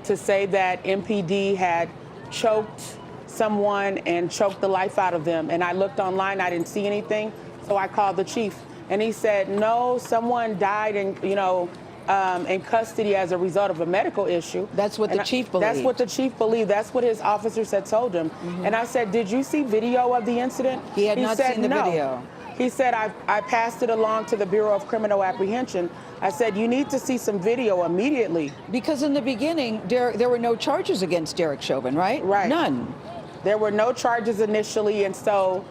to say that MPD had choked someone and choked the life out of them. And I looked online, I didn't see anything, so I called the chief, and he said, no, someone died in custody as a result of a medical issue. That's what the chief believed. That's what the chief believed. That's what his officers had told him. And I said, did you see video of the incident? He had not said, seen the no. video. He said, I passed it along to the Bureau of Criminal Apprehension. I said, you need to see some video immediately. Because in the beginning, there were no charges against Derek Chauvin, right? Right. None. There were no charges initially, and so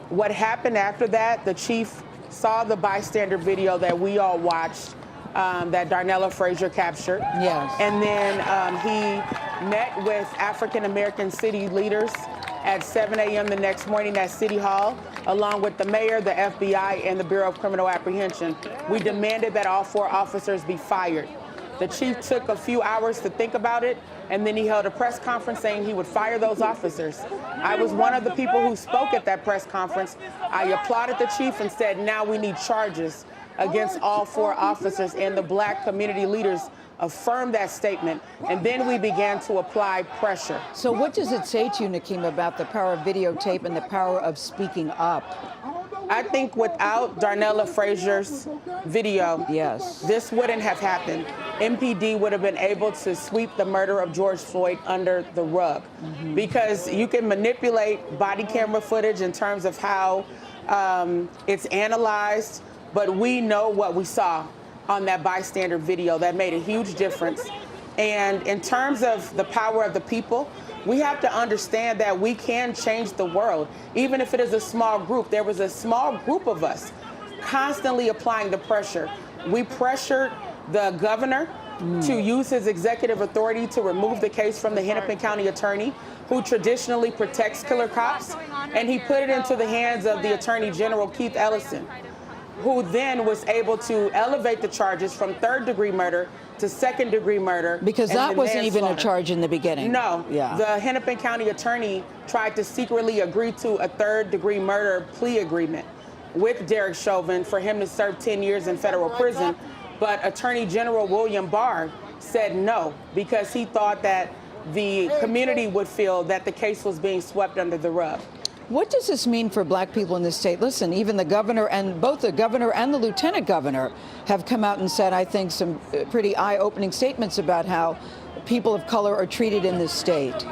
what happened after that, the chief saw the bystander video that we all watched, that Darnella Frazier captured. Yes. And then he met with African-American city leaders at 7 a.m. the next morning at City Hall, along with the mayor, the FBI, and the Bureau of Criminal Apprehension. We demanded that all 4 officers be fired. The chief took a few hours to think about it, and then he held a press conference saying he would fire those officers. I was one of the people who spoke at that press conference. I applauded the chief and said, now we need charges against all 4 officers, and the black community leaders affirmed that statement, and then we began to apply pressure. So what does it say to you, Nakeem, about the power of videotape and the power of speaking up? I think without Darnella Frazier's video, yes, this wouldn't have happened. MPD would have been able to sweep the murder of George Floyd under the rug, because you can manipulate body camera footage in terms of how it's analyzed, but we know what we saw on that bystander video. That made a huge difference. And in terms of the power of the people, we have to understand that we can change the world, even if it is a small group. There was a small group of us constantly applying the pressure. We pressured the governor to use his executive authority to remove the case from the Hennepin County attorney, who traditionally protects killer cops, and he put it into the hands of the Attorney General, Keith Ellison, who then was able to elevate the charges from 3rd-degree murder to 2nd-degree murder. Because that wasn't even a charge in the beginning. No. Yeah. The Hennepin County attorney tried to secretly agree to a 3rd-degree murder plea agreement with Derek Chauvin for him to serve 10 years in federal prison. But Attorney General William Barr said no, because he thought that the community would feel that the case was being swept under the rug. What does this mean for black people in this state? Listen, even the governor, and both the governor and the lieutenant governor have come out and said, I think, some pretty eye-opening statements about how people of color are treated in this state.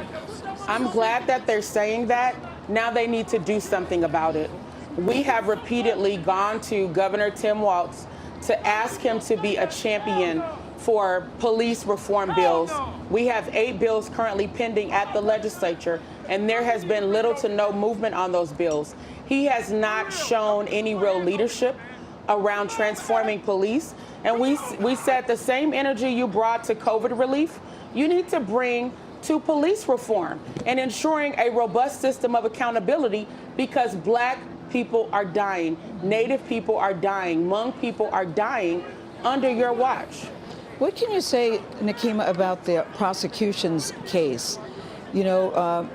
I'm glad that they're saying that. Now they need to do something about it. We have repeatedly gone to Governor Tim Walz to ask him to be a champion for police reform bills. We have 8 bills currently pending at the legislature, and there has been little to no movement on those bills. He has not shown any real leadership around transforming police. And we said the same energy you brought to COVID relief, you need to bring to police reform and ensuring a robust system of accountability, because black people are dying, Native people are dying, Hmong people are dying under your watch. What can you say, Nakeem, about the prosecution's case? You know,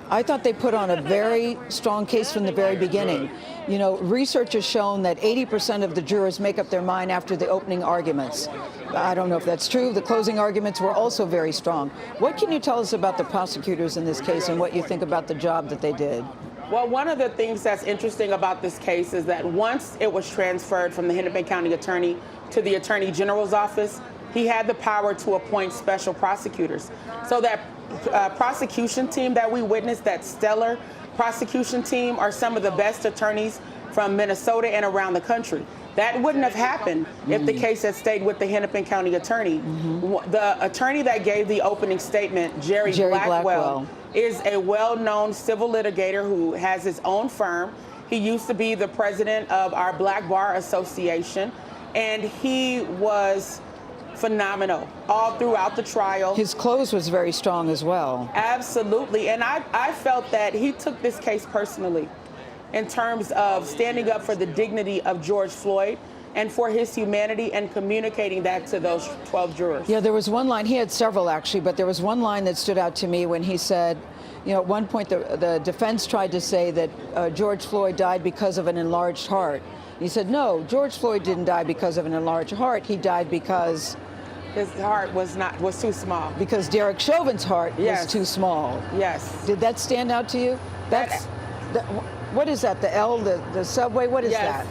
I thought they put on a very strong case from the very beginning. You know, research has shown that 80% of the jurors make up their mind after the opening arguments. I don't know if that's true. The closing arguments were also very strong. What can you tell us about the prosecutors in this case and what you think about the job that they did? Well, one of the things that's interesting about this case is that once it was transferred from the Hennepin County attorney to the Attorney General's office, he had the power to appoint special prosecutors. So that prosecution team that we witnessed, that stellar prosecution team, are some of the best attorneys from Minnesota and around the country. That wouldn't have happened if the case had stayed with the Hennepin County attorney. The attorney that gave the opening statement, Jerry Blackwell, is a well-known civil litigator who has his own firm. He used to be the president of our Black Bar Association, and he was phenomenal all throughout the trial. His close was very strong as well. Absolutely, and I felt that he took this case personally. in terms of standing up for the dignity of George Floyd and for his humanity and communicating that to those 12 jurors. Yeah, there was one line, he had several actually, but there was one line that stood out to me when he said, you know, at one point the defense tried to say that George Floyd died because of an enlarged heart. He said, no, George Floyd didn't die because of an enlarged heart. He died because his heart was too small. Because Derek Chauvin's heart was too small. Yes. Did that stand out to you? What is that? The subway? What is that?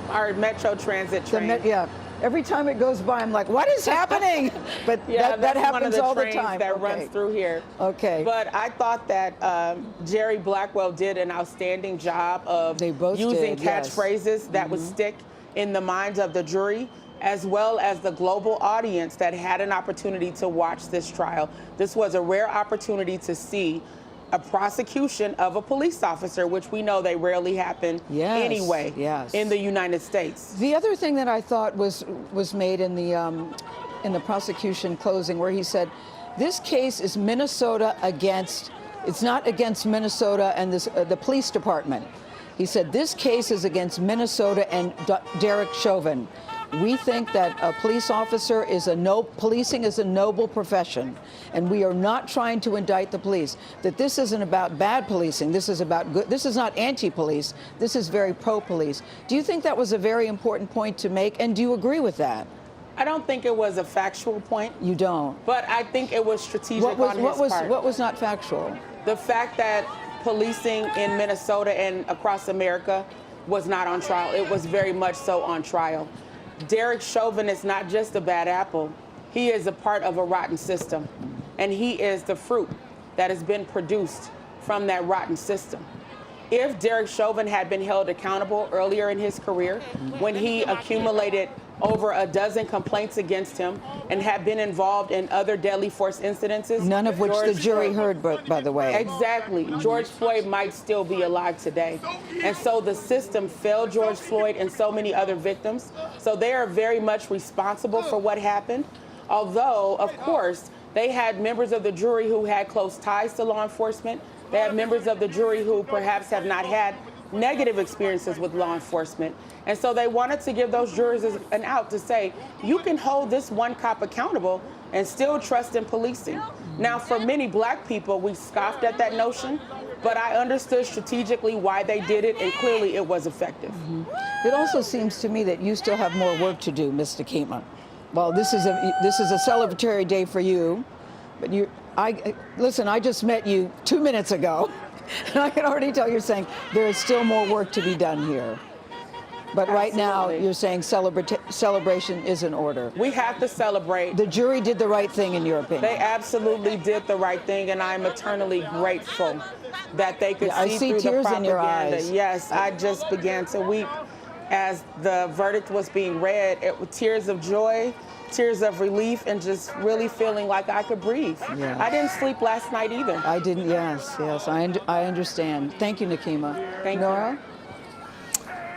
Our Metro Transit train. Yeah. Every time it goes by, I'm like, what is happening? But that happens all the time. That runs through here. Okay. But I thought that Jerry Blackwell did an outstanding job of using catchphrases that would stick in the minds of the jury, as well as the global audience that had an opportunity to watch this trial. This was a rare opportunity to see a prosecution of a police officer, which we know they rarely happen anyway in the United States. The other thing that I thought was made in the prosecution closing, where he said, this case is Minnesota against, it's not against Minnesota and the police department. He said, this case is against Minnesota and Derek Chauvin. We think that a police officer policing is a noble profession, and we are not trying to indict the police. That this isn't about bad policing. This is about good. This is not anti-police. This is very pro-police. Do you think that was a very important point to make, and do you agree with that? I don't think it was a factual point. You don't? But I think it was strategic on his part. What was not factual? The fact that policing in Minnesota and across America was not on trial. It was very much so on trial. Derek Chauvin is not just a bad apple. He is a part of a rotten system, and he is the fruit that has been produced from that rotten system. If Derek Chauvin had been held accountable earlier in his career, when he accumulated over a dozen complaints against him and had been involved in other deadly force incidences. None of which the jury heard, by the way. Exactly. George Floyd might still be alive today. And so the system failed George Floyd and so many other victims. So they are very much responsible for what happened. Although, of course, they had members of the jury who had close ties to law enforcement. They had members of the jury who perhaps have not had negative experiences with law enforcement. And so they wanted to give those jurors an out to say, you can hold this one cop accountable and still trust in policing. Now, for many black people, we scoffed at that notion, but I understood strategically why they did it, and clearly it was effective. It also seems to me that you still have more work to do, Ms. Nekema. Well, this is a celebratory day for you, but listen, I just met you 2 minutes ago. And I can already tell you're saying there is still more work to be done here. But right now, you're saying celebration is in order. We have to celebrate. The jury did the right thing, in your opinion. They absolutely did the right thing, and I'm eternally grateful that they could see through tears the propaganda. In your eyes. Yes, I just began to weep as the verdict was being read. It was tears of joy, tears of relief, and just really feeling like I could breathe. Yes. I didn't sleep last night either. I didn't, yes, I understand. Thank you, Nekema. Thank Nora? you.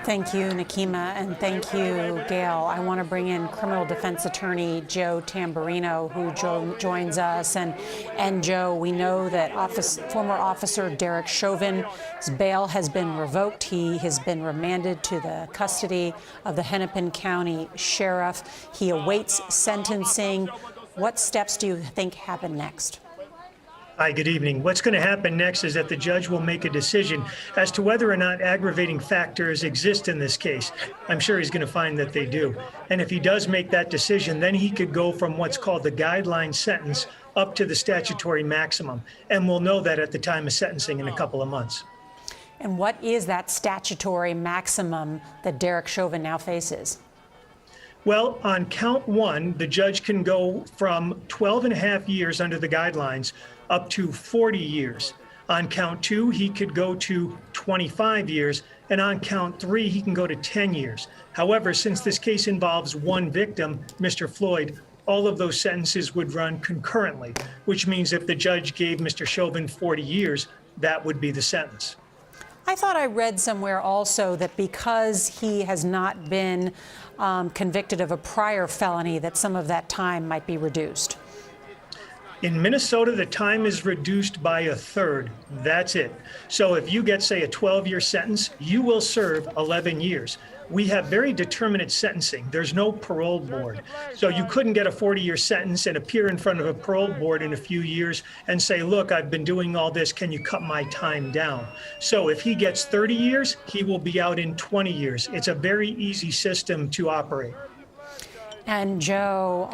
Thank you, Nekema, and thank you, Gail. I want to bring in criminal defense attorney Joe Tamburino, who joins us. And Joe, we know that former officer Derek Chauvin's bail has been revoked. He has been remanded to the custody of the Hennepin County Sheriff. He awaits sentencing. What steps do you think happen next? Hi, good evening. What's going to happen next is that the judge will make a decision as to whether or not aggravating factors exist in this case. I'm sure he's going to find that they do. And if he does make that decision, then he could go from what's called the guideline sentence up to the statutory maximum. And we'll know that at the time of sentencing in a couple of months. And what is that statutory maximum that Derek Chauvin now faces? Well, on count one, the judge can go from 12 and a half years under the guidelines up to 40 years. On count two, he could go to 25 years. And on count three, he can go to 10 years. However, since this case involves one victim, Mr. Floyd, all of those sentences would run concurrently, which means if the judge gave Mr. Chauvin 40 years, that would be the sentence. I thought I read somewhere also that because he has not been convicted of a prior felony, that some of that time might be reduced. In Minnesota, the time is reduced by a third. That's it. So if you get, say, a 12-year sentence, you will serve 11 years. We have very determinate sentencing. There's no parole board. So you couldn't get a 40-year sentence and appear in front of a parole board in a few years and say, look, I've been doing all this. Can you cut my time down? So if he gets 30 years, he will be out in 20 years. It's a very easy system to operate. And Joe,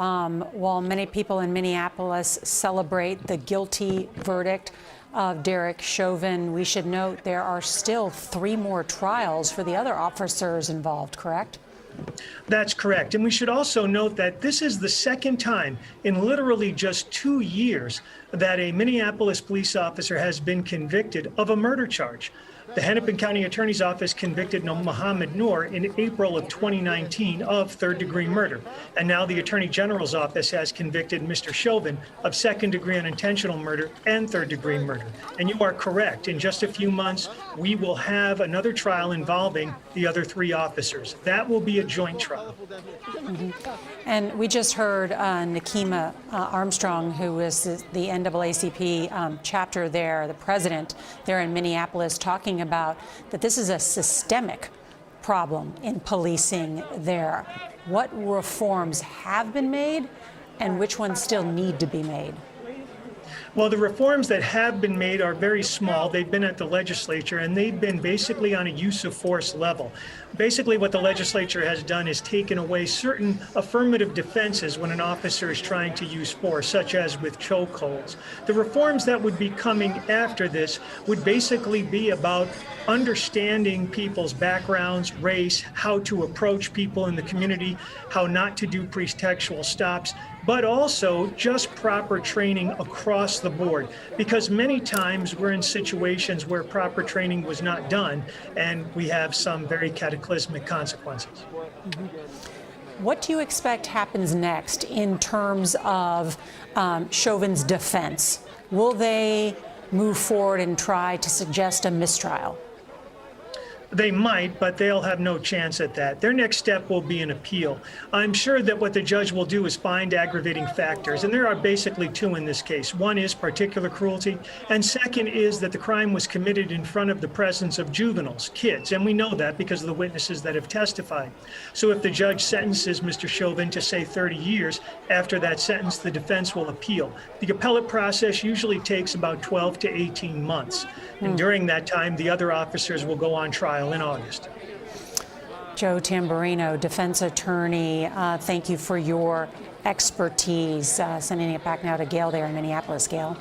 while many people in Minneapolis celebrate the guilty verdict of Derek Chauvin, we should note there are still 3 more trials for the other officers involved, correct? That's correct. And we should also note that this is the second time in literally just 2 years that a Minneapolis police officer has been convicted of a murder charge. The Hennepin County Attorney's Office convicted Mohammed Noor in April of 2019 of third-degree murder. And now the Attorney General's Office has convicted Mr. Chauvin of second-degree unintentional murder and third-degree murder. And you are correct. In just a few months, we will have another trial involving the other 3 officers. That will be a joint trial. Mm-hmm. And we just heard Nakima Armstrong, who is the NAACP chapter there, the president there in Minneapolis, talking about that this is a systemic problem in policing there. What reforms have been made and which ones still need to be made? Well, the reforms that have been made are very small. They've been at the legislature, and they've been basically on a use of force level. Basically, what the legislature has done is taken away certain affirmative defenses when an officer is trying to use force, such as with chokeholds. The reforms that would be coming after this would basically be about understanding people's backgrounds, race, how to approach people in the community, how not to do pretextual stops, but also just proper training across the board. Because many times we're in situations where proper training was not done, and we have some very cataclysmic consequences. Mm-hmm. What do you expect happens next in terms of Chauvin's defense? Will they move forward and try to suggest a mistrial? They might, but they'll have no chance at that. Their next step will be an appeal. I'm sure that what the judge will do is find aggravating factors, and there are basically 2 in this case. One is particular cruelty, and second is that the crime was committed in front of the presence of juveniles, kids, and we know that because of the witnesses that have testified. So if the judge sentences Mr. Chauvin to, say, 30 years, after that sentence, the defense will appeal. The appellate process usually takes about 12 to 18 months, and during that time, the other officers will go on trial in August. Joe Tamburino, defense attorney, thank you for your expertise. Sending it back now to Gail there in Minneapolis. Gail.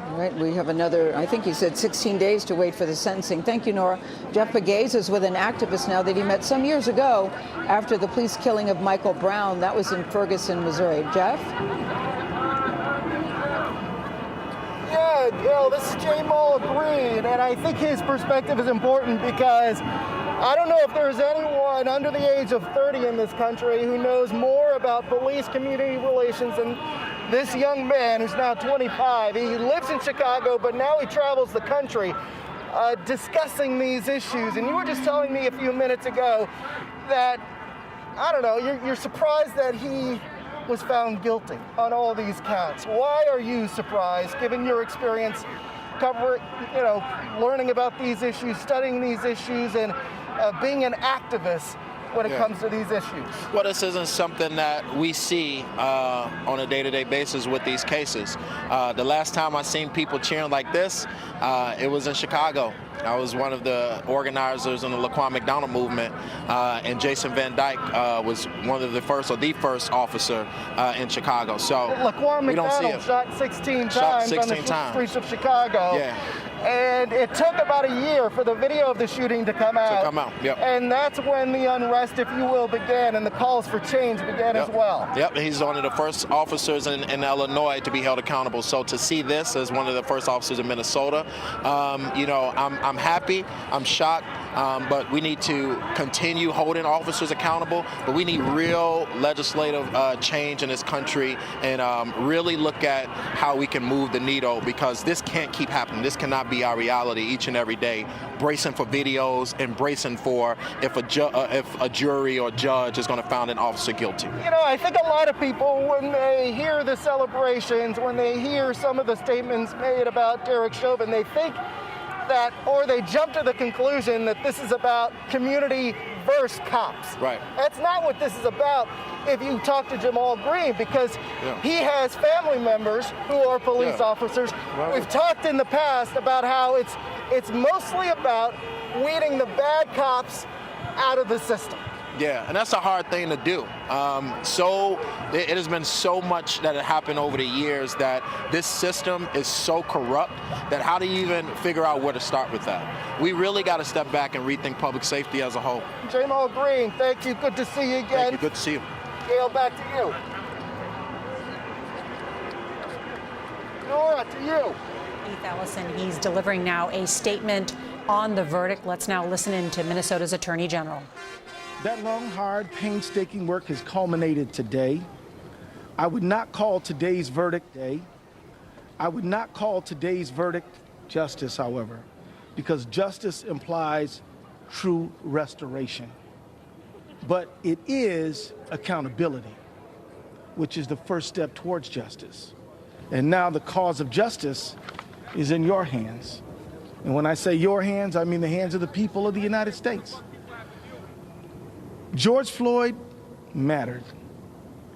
All right, we have another, I think you said 16 days to wait for the sentencing. Thank you, Nora. Jeff Pegues is with an activist now that he met some years ago after the police killing of Michael Brown. That was in Ferguson, Missouri. Jeff? Yeah, Gil, this is J. Mull Green, and I think his perspective is important because I don't know if there's anyone under the age of 30 in this country who knows more about police-community relations than this young man who's now 25. He lives in Chicago, but now he travels the country discussing these issues. And you were just telling me a few minutes ago that, I don't know, you're surprised that he was found guilty on all these counts. Why are you surprised, given your experience learning about these issues, studying these issues, and being an activist when it comes to these issues? Well, this isn't something that we see on a day-to-day basis with these cases. The last time I seen people cheering like this, it was in Chicago. I was one of the organizers in the Laquan McDonald movement, and Jason Van Dyke was one of the first, or the first officer in Chicago. So Laquan McDonald shot 16 times on the streets of Chicago. Yeah. And it took about a year for the video of the shooting to come out. Yep. And that's when the unrest, if you will, began, and the calls for change began as well. Yep, he's one of the first officers in Illinois to be held accountable. So to see this as one of the first officers in Minnesota, I'm happy, I'm shocked, but we need to continue holding officers accountable. But we need real legislative change in this country and really look at how we can move the needle, because this can't keep happening. This cannot be our reality each and every day, bracing for videos and bracing for if a jury or judge is going to find an officer guilty. You know, I think a lot of people, when they hear the celebrations, when they hear some of the statements made about Derek Chauvin, they think that, or they jump to the conclusion that this is about community versus cops. Right. That's not what this is about if you talk to Jamal Green, because he has family members who are police officers. Right. We've talked in the past about how it's mostly about weeding the bad cops out of the system. Yeah, and that's a hard thing to do. So it has been so much that has happened over the years that this system is so corrupt that how do you even figure out where to start with that? We really got to step back and rethink public safety as a whole. Jamal Green, thank you. Good to see you again. Thank you. Good to see you. Gail, back to you. Nora, to you. Keith Ellison, he's delivering now a statement on the verdict. Let's now listen in to Minnesota's Attorney General. That long, hard, painstaking work has culminated today. I would not call today's verdict day. I would not call today's verdict justice, however, because justice implies true restoration. But it is accountability, which is the first step towards justice. And now the cause of justice is in your hands. And when I say your hands, I mean the hands of the people of the United States. George Floyd mattered.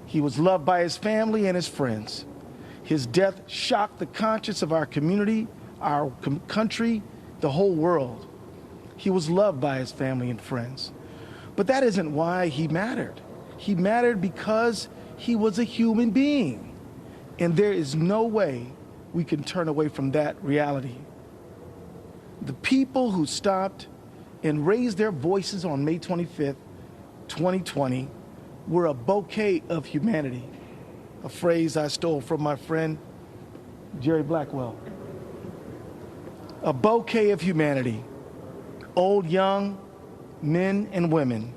He was loved by his family and his friends. His death shocked the conscience of our community, our country, the whole world. He was loved by his family and friends. But that isn't why he mattered. He mattered because he was a human being. And there is no way we can turn away from that reality. The people who stopped and raised their voices on May 25th, 2020, were a bouquet of humanity, a phrase I stole from my friend Jerry Blackwell. A bouquet of humanity, old, young, men and women,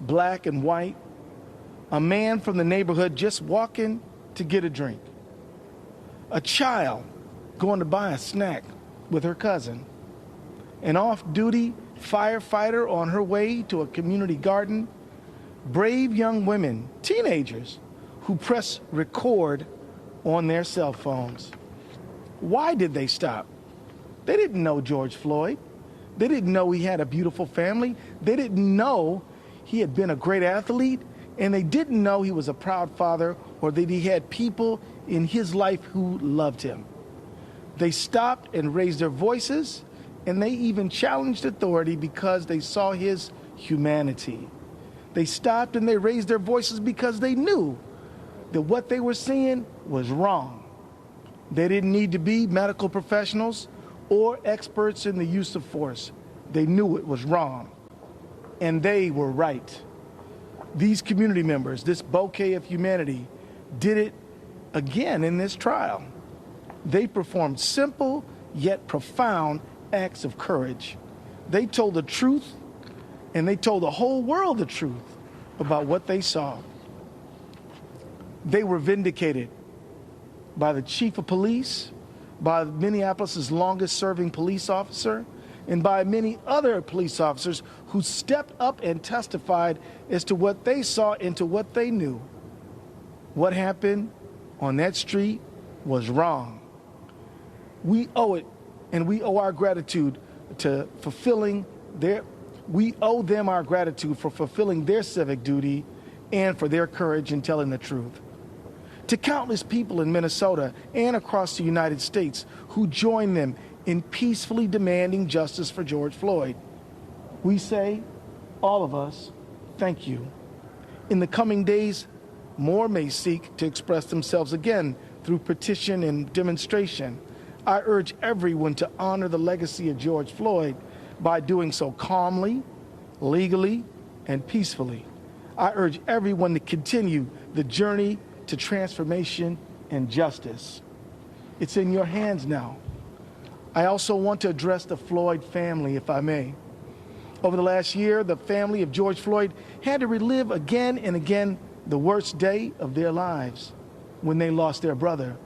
black and white, a man from the neighborhood just walking to get a drink, a child going to buy a snack with her cousin, an off-duty firefighter on her way to a community garden, brave young women, teenagers, who press record on their cell phones. Why did they stop? They didn't know George Floyd. They didn't know he had a beautiful family. They didn't know he had been a great athlete. And they didn't know he was a proud father or that he had people in his life who loved him. They stopped and raised their voices, and they even challenged authority because they saw his humanity. They stopped and they raised their voices because they knew that what they were seeing was wrong. They didn't need to be medical professionals or experts in the use of force. They knew it was wrong, and they were right. These community members, this bouquet of humanity, did it again in this trial. They performed simple yet profound acts of courage. They told the truth, and they told the whole world the truth about what they saw. They were vindicated by the chief of police, by Minneapolis's longest serving police officer, and by many other police officers who stepped up and testified as to what they saw and to what they knew. What happened on that street was wrong. We owe it, and we owe our gratitude to fulfilling we owe them our gratitude for fulfilling their civic duty and for their courage in telling the truth. To countless people in Minnesota and across the United States who joined them in peacefully demanding justice for George Floyd, we say, all of us, thank you. In the coming days, more may seek to express themselves again through petition and demonstration. I urge everyone to honor the legacy of George Floyd by doing so calmly, legally, and peacefully. I urge everyone to continue the journey to transformation and justice. It's in your hands now. I also want to address the Floyd family, if I may. Over the last year, the family of George Floyd had to relive again and again the worst day of their lives when they lost their brother,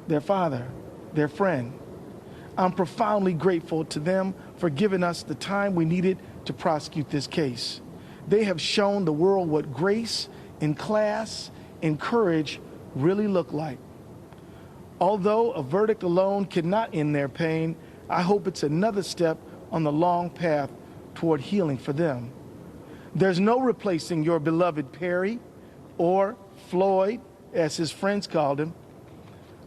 their father, their friend. I'm profoundly grateful to them for giving us the time we needed to prosecute this case. They have shown the world what grace and class and courage really look like. Although a verdict alone cannot end their pain, I hope it's another step on the long path toward healing for them. There's no replacing your beloved Perry, or Floyd, as his friends called him,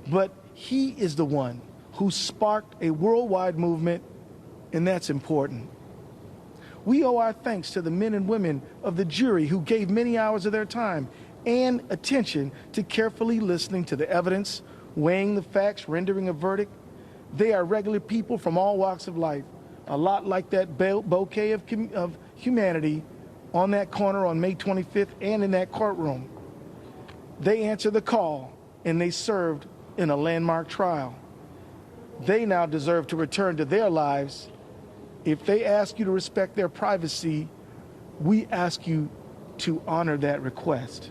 but he is the one who sparked a worldwide movement, and that's important. We owe our thanks to the men and women of the jury who gave many hours of their time and attention to carefully listening to the evidence, weighing the facts, rendering a verdict. They are regular people from all walks of life, a lot like that bouquet of humanity on that corner on May 25th and in that courtroom. They answered the call, and they served in a landmark trial. They now deserve to return to their lives. If they ask you to respect their privacy, we ask you to honor that request.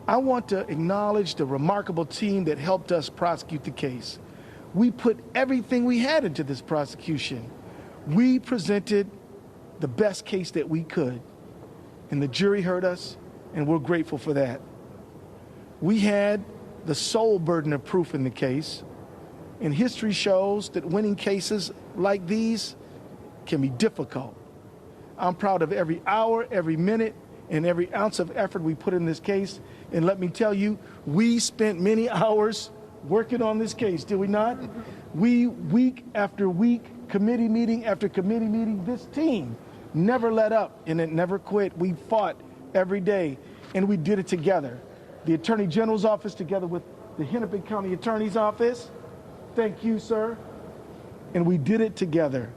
I want to acknowledge the remarkable team that helped us prosecute the case. We put everything we had into this prosecution. We presented the best case that we could, and the jury heard us, and we're grateful for that. We had the sole burden of proof in the case, and history shows that winning cases like these can be difficult. I'm proud of every hour, every minute, and every ounce of effort we put in this case, and let me tell you, we spent many hours working on this case, did we not? We, week after week, committee meeting after committee meeting, this team never let up and it never quit. We fought every day, and we did it together. The Attorney General's office together with the Hennepin County Attorney's office. Thank you, sir. And we did it together.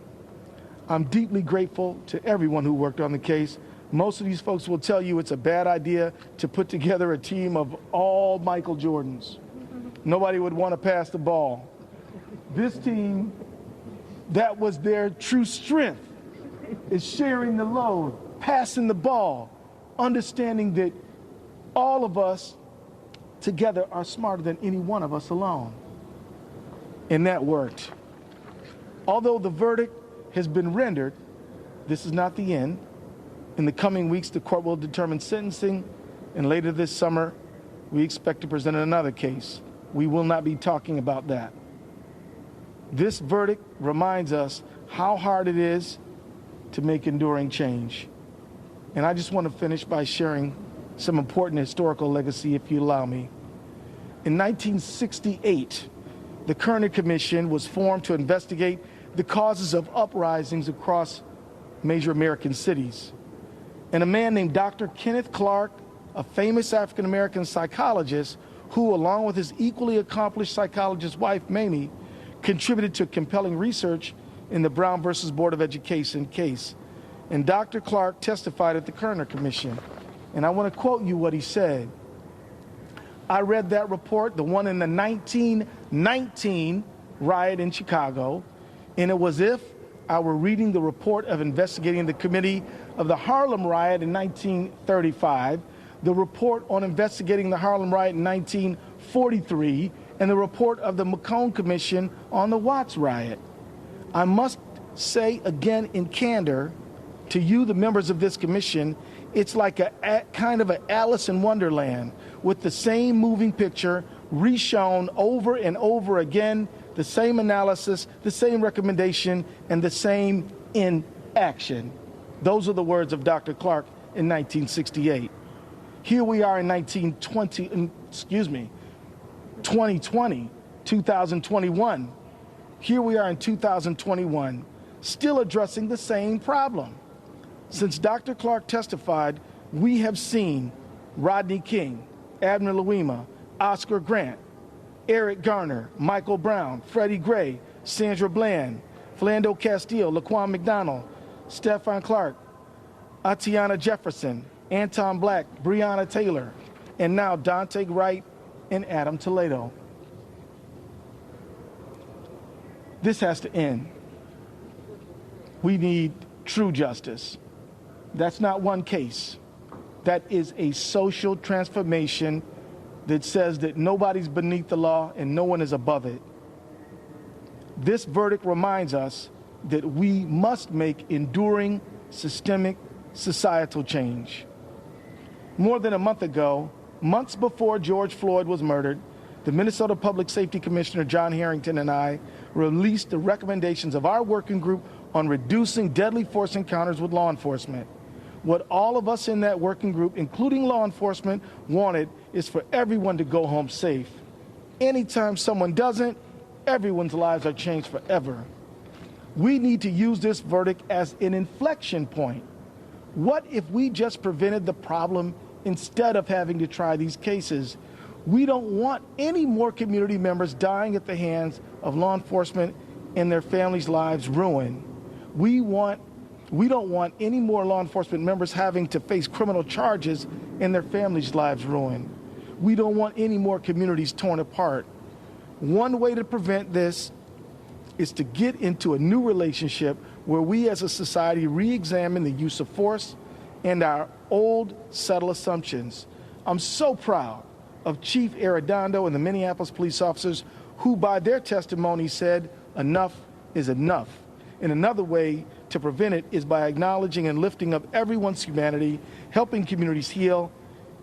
I'm deeply grateful to everyone who worked on the case. Most of these folks will tell you it's a bad idea to put together a team of all Michael Jordans. Nobody would want to pass the ball. This team, that was their true strength, is sharing the load, passing the ball, understanding that all of us together are smarter than any one of us alone. And that worked. Although the verdict has been rendered, this is not the end. In the coming weeks, the court will determine sentencing, and later this summer, we expect to present another case. We will not be talking about that. This verdict reminds us how hard it is to make enduring change. And I just want to finish by sharing some important historical legacy, if you allow me. In 1968, the Kerner Commission was formed to investigate the causes of uprisings across major American cities. And a man named Dr. Kenneth Clark, a famous African-American psychologist who, along with his equally accomplished psychologist wife, Mamie, contributed to compelling research in the Brown versus Board of Education case. And Dr. Clark testified at the Kerner Commission. And I want to quote you what he said. I read that report, the one in the 1919 riot in Chicago, and it was as if I were reading the report of investigating the committee of the Harlem riot in 1935, the report on investigating the Harlem riot in 1943, and the report of the McCone Commission on the Watts riot. I must say again in candor to you, the members of this commission, it's like a kind of an Alice in Wonderland with the same moving picture reshown over and over again, the same analysis, the same recommendation, and the same inaction. Those are the words of Dr. Clark in 1968. Here we are in 2021. Here we are in 2021, still addressing the same problem. Since Dr. Clark testified, we have seen Rodney King, Abner Louima, Oscar Grant, Eric Garner, Michael Brown, Freddie Gray, Sandra Bland, Philando Castile, Laquan McDonald, Stephon Clark, Atiana Jefferson, Anton Black, Breonna Taylor, and now Dante Wright and Adam Toledo. This has to end. We need true justice. That's not one case. That is a social transformation that says that nobody's beneath the law and no one is above it. This verdict reminds us that we must make enduring systemic societal change. More than a month ago, months before George Floyd was murdered, the Minnesota Public Safety Commissioner John Harrington and I released the recommendations of our working group on reducing deadly force encounters with law enforcement. What all of us in that working group, including law enforcement, wanted is for everyone to go home safe. Anytime someone doesn't, everyone's lives are changed forever. We need to use this verdict as an inflection point. What if we just prevented the problem instead of having to try these cases? We don't want any more community members dying at the hands of law enforcement and their families' lives ruined. We don't want any more law enforcement members having to face criminal charges and their families' lives ruined. We don't want any more communities torn apart. One way to prevent this is to get into a new relationship where we as a society re-examine the use of force and our old settled assumptions. I'm so proud of Chief Arredondo and the Minneapolis police officers who by their testimony said enough is enough. And another way to prevent it is by acknowledging and lifting up everyone's humanity, helping communities heal,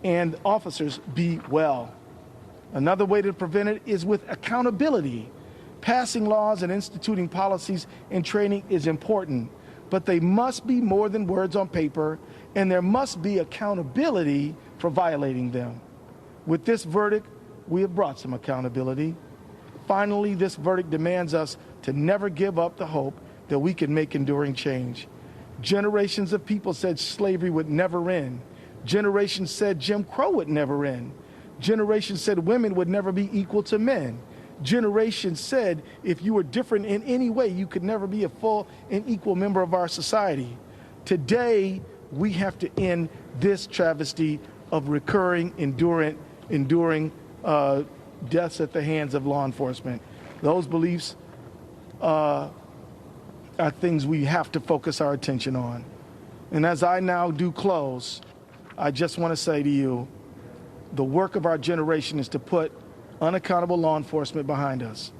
and officers be well. Another way to prevent it is with accountability. Passing laws and instituting policies and training is important, but they must be more than words on paper, and there must be accountability for violating them. With this verdict, we have brought some accountability. Finally, this verdict demands us to never give up the hope that we can make enduring change. Generations of people said slavery would never end. Generations said Jim Crow would never end. Generations said women would never be equal to men. Generations said if you were different in any way, you could never be a full and equal member of our society. Today, we have to end this travesty of recurring, enduring deaths at the hands of law enforcement. Those beliefs are things we have to focus our attention on. And as I now do close, I just want to say to you, the work of our generation is to put unaccountable law enforcement behind us.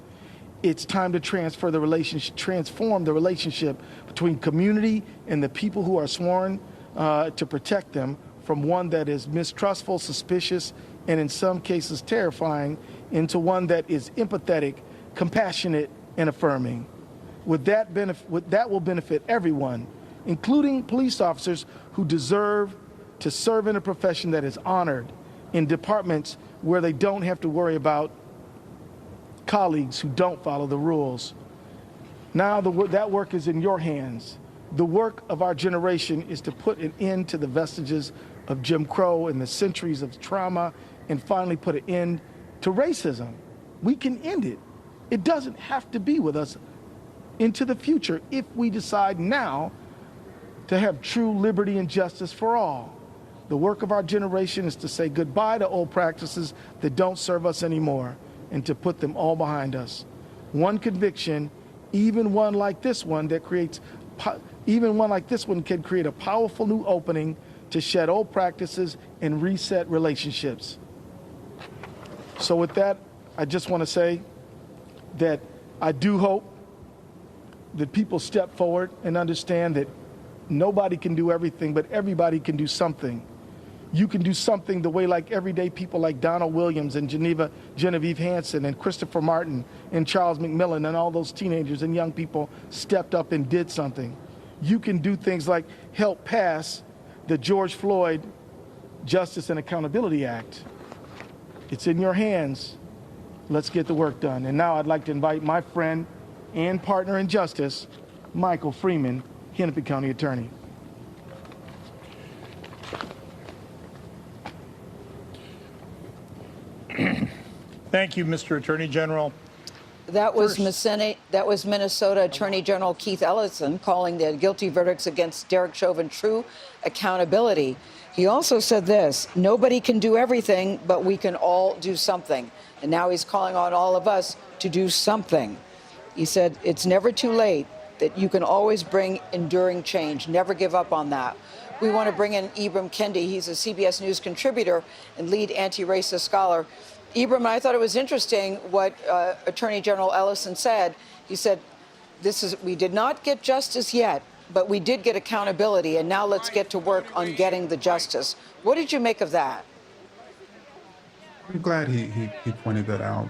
It's time to transform the relationship between community and the people who are sworn to protect them from one that is mistrustful, suspicious, and in some cases terrifying, into one that is empathetic, compassionate, and affirming. That will benefit everyone, including police officers who deserve to serve in a profession that is honored, in departments where they don't have to worry about colleagues who don't follow the rules. Now that work is in your hands. The work of our generation is to put an end to the vestiges of Jim Crow and the centuries of trauma and finally put an end to racism. We can end it. It doesn't have to be with us into the future if we decide now to have true liberty and justice for all. The work of our generation is to say goodbye to old practices that don't serve us anymore and to put them all behind us. One conviction, even one like this one can create a powerful new opening to shed old practices and reset relationships. So with that, I just want to say that I do hope that people step forward and understand that nobody can do everything, but everybody can do something. You can do something the way like everyday people like Donald Williams and Genevieve Hanson and Christopher Martin and Charles McMillan and all those teenagers and young people stepped up and did something. You can do things like help pass the George Floyd Justice and Accountability Act. It's in your hands. Let's get the work done. And now I'd like to invite my friend and partner in justice, Michael Freeman, Hennepin County Attorney. Thank you, Mr. Attorney General. That was Minnesota Attorney General Keith Ellison calling the guilty verdicts against Derek Chauvin true accountability. He also said this: nobody can do everything, but we can all do something. And now he's calling on all of us to do something. He said, it's never too late. that you can always bring enduring change. Never give up on that. We want to bring in Ibram Kendi. He's a CBS News contributor and lead anti-racist scholar. Ibram, I thought it was interesting what Attorney General Ellison said. He said, we did not get justice yet, but we did get accountability, and now let's get to work on getting the justice. What did you make of that? I'm glad he pointed that out,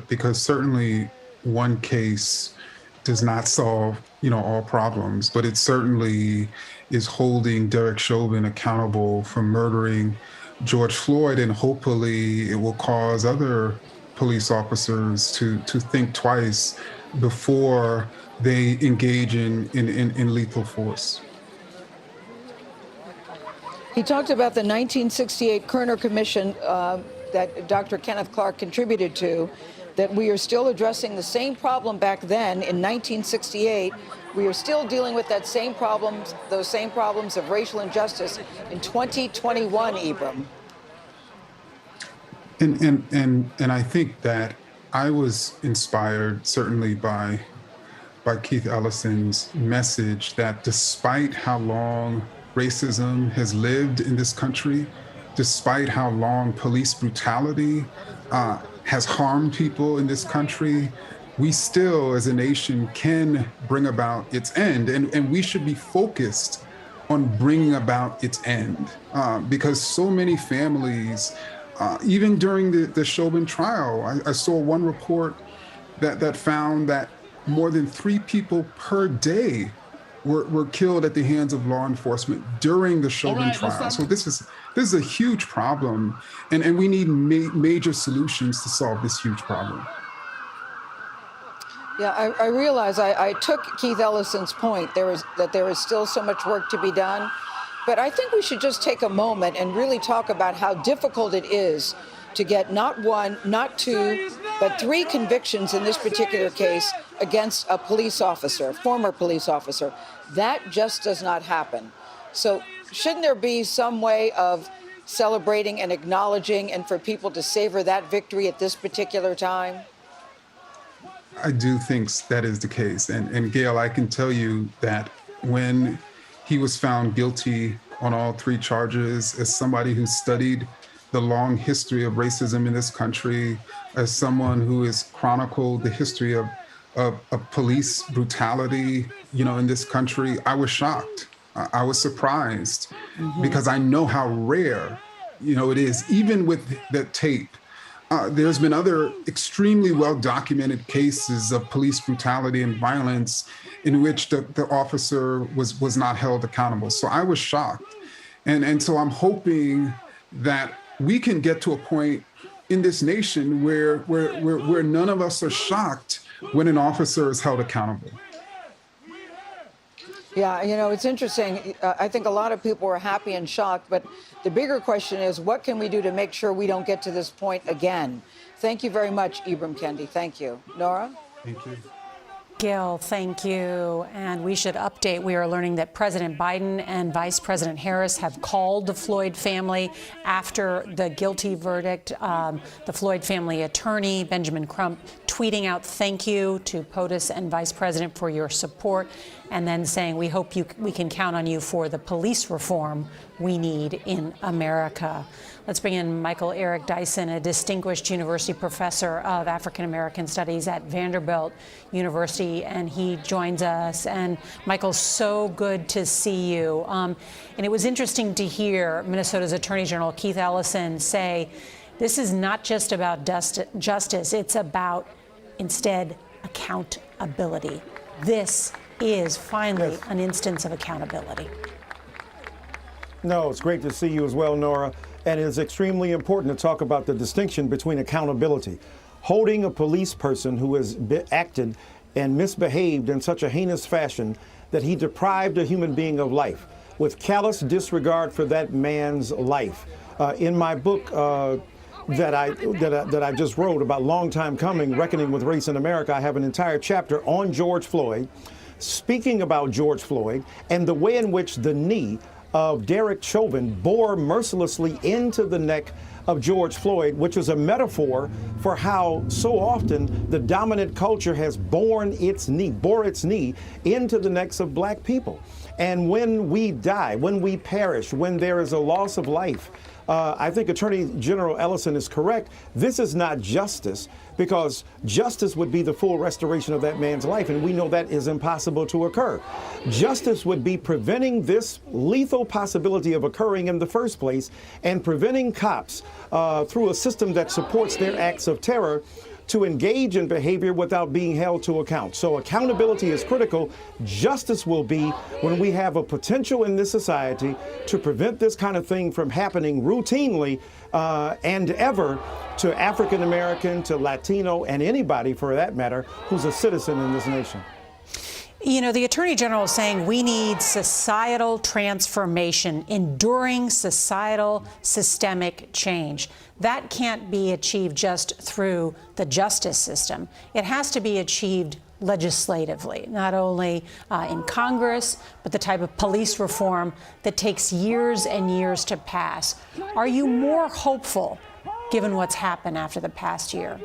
because certainly one case does not solve, all problems, but it certainly is holding Derek Chauvin accountable for murdering George Floyd, and hopefully it will cause other police officers to think twice before they engage in lethal force. He talked about the 1968 Kerner Commission that Dr. Kenneth Clark contributed to, that we are still addressing the same problem back then in 1968. We are still dealing with those same problems of racial injustice in 2021, Ibram. And I think that I was inspired certainly by Keith Ellison's message that despite how long racism has lived in this country, despite how long police brutality has harmed people in this country, we still, as a nation, can bring about its end. And we should be focused on bringing about its end, because so many families, even during the Chauvin trial, I saw one report that found that more than 3 people per day were killed at the hands of law enforcement during the Chauvin trial. So this is a huge problem, and we need major solutions to solve this huge problem. Yeah, I realize I took Keith Ellison's point. There is still so much work to be done, but I think we should just take a moment and really talk about how difficult it is to get not 1, not 2, but 3 convictions in this particular case against a police officer, former police officer. That just does not happen. So shouldn't there be some way of celebrating and acknowledging, and for people to savor that victory at this particular time? I do think that is the case. And Gail, I can tell you that when he was found guilty on all 3 charges, as somebody who studied the long history of racism in this country, as someone who has chronicled the history of police brutality, in this country, I was shocked. I was surprised, because I know how rare, it is. Even with the tape, there's been other extremely well-documented cases of police brutality and violence in which the officer was not held accountable. So I was shocked. And so I'm hoping that we can get to a point in this nation where none of us are shocked when an officer is held accountable. Yeah, it's interesting. I think a lot of people were happy and shocked, but the bigger question is, what can we do to make sure we don't get to this point again? Thank you very much, Ibram Kendi. Thank you. Nora? Thank you. Gil, thank you. And we should update. We are learning that President Biden and Vice President Harris have called the Floyd family after the guilty verdict. The Floyd family attorney, Benjamin Crump, tweeting out thank you to POTUS and Vice President for your support, and then saying we hope we can count on you for the police reform we need in America. Let's bring in Michael Eric Dyson, a distinguished university professor of African American Studies at Vanderbilt University, and he joins us. And Michael, so good to see you. And it was interesting to hear Minnesota's Attorney General Keith Ellison say, this is not just about justice, it's about instead accountability. This is finally an instance of accountability. No, it's great to see you as well, Nora. And it is extremely important to talk about the distinction between accountability. Holding a police person who has acted and misbehaved in such a heinous fashion that he deprived a human being of life with callous disregard for that man's life. In my book that I just wrote about Long Time Coming, Reckoning with Race in America, I have an entire chapter on George Floyd, speaking about George Floyd and the way in which the knee of Derek Chauvin bore mercilessly into the neck of George Floyd, which was a metaphor for how so often the dominant culture has bore its knee into the necks of black people. And when we die, when we perish, when there is a loss of life, I think Attorney General Ellison is correct. This is not justice, because justice would be the full restoration of that man's life, and we know that is impossible to occur. Justice would be preventing this lethal possibility of occurring in the first place, and preventing cops through a system that supports their acts of terror to engage in behavior without being held to account. So accountability is critical. Justice will be when we have a potential in this society to prevent this kind of thing from happening routinely and ever to African American, to Latino, and anybody for that matter who's a citizen in this nation. You know, the Attorney General is saying we need societal transformation, enduring societal systemic change. That can't be achieved just through the justice system. It has to be achieved legislatively, not only in Congress, but the type of police reform that takes years and years to pass. Are you more hopeful, given what's happened after the past year?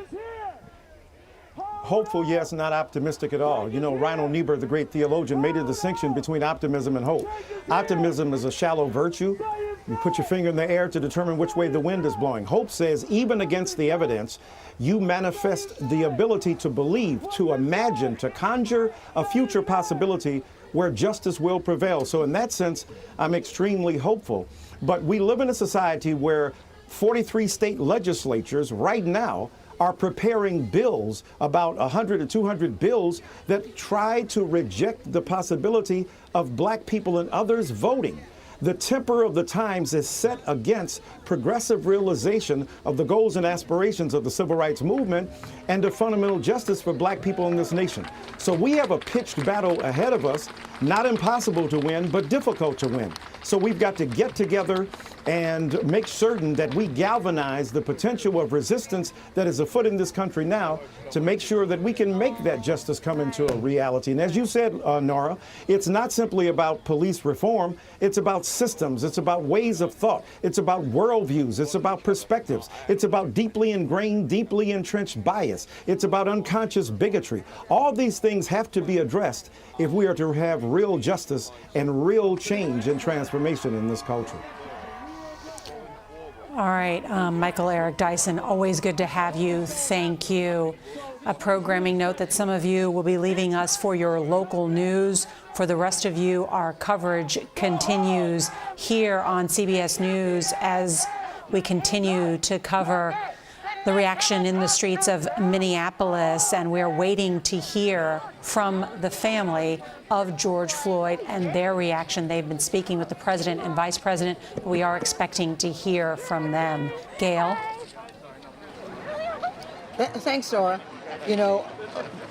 Hopeful, yes, not optimistic at all. You know, Reinhold Niebuhr, the great theologian, made a distinction between optimism and hope. Optimism is a shallow virtue. You put your finger in the air to determine which way the wind is blowing. Hope says, even against the evidence, you manifest the ability to believe, to imagine, to conjure a future possibility where justice will prevail. So in that sense, I'm extremely hopeful. But we live in a society where 43 state legislatures right now are preparing bills, about 100 or 200 bills, that try to reject the possibility of black people and others voting. The temper of the times is set against progressive realization of the goals and aspirations of the civil rights movement and of fundamental justice for black people in this nation. So we have a pitched battle ahead of us, not impossible to win, but difficult to win. So we've got to get together and make certain that we galvanize the potential of resistance that is afoot in this country now to make sure that we can make that justice come into a reality. And as you said, Nora, it's not simply about police reform. It's about systems. It's about ways of thought. It's about worldviews. It's about perspectives. It's about deeply ingrained, deeply entrenched bias. It's about unconscious bigotry. All these things have to be addressed if we are to have real justice and real change and transformation in this culture. All right, Michael Eric Dyson, always good to have you. Thank you. A programming note that some of you will be leaving us for your local news. For the rest of you, our coverage continues here on CBS News as we continue to cover the reaction in the streets of Minneapolis, and we're waiting to hear from the family of George Floyd and their reaction. They've been speaking with the president and vice president, but we are expecting to hear from them. Gail? Thanks, Nora. You know,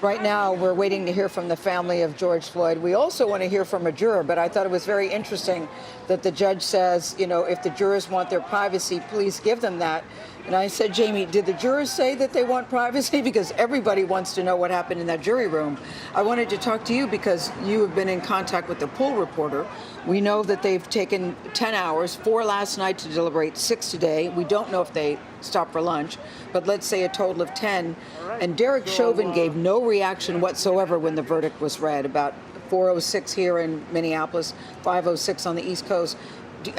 right now we're waiting to hear from the family of George Floyd. We also want to hear from a juror, but I thought it was very interesting that the judge says, you know, if the jurors want their privacy, please give them that. And I said, Jamie, did the jurors say that they want privacy? Because everybody wants to know what happened in that jury room. I wanted to talk to you because you have been in contact with the pool reporter. We know that they've taken 10 hours, 4 last night to deliberate, 6 today. We don't know if they stopped for lunch, but let's say a total of 10. And Derek Chauvin gave no reaction whatsoever when the verdict was read, about 4:06 here in Minneapolis, 5:06 on the East Coast. What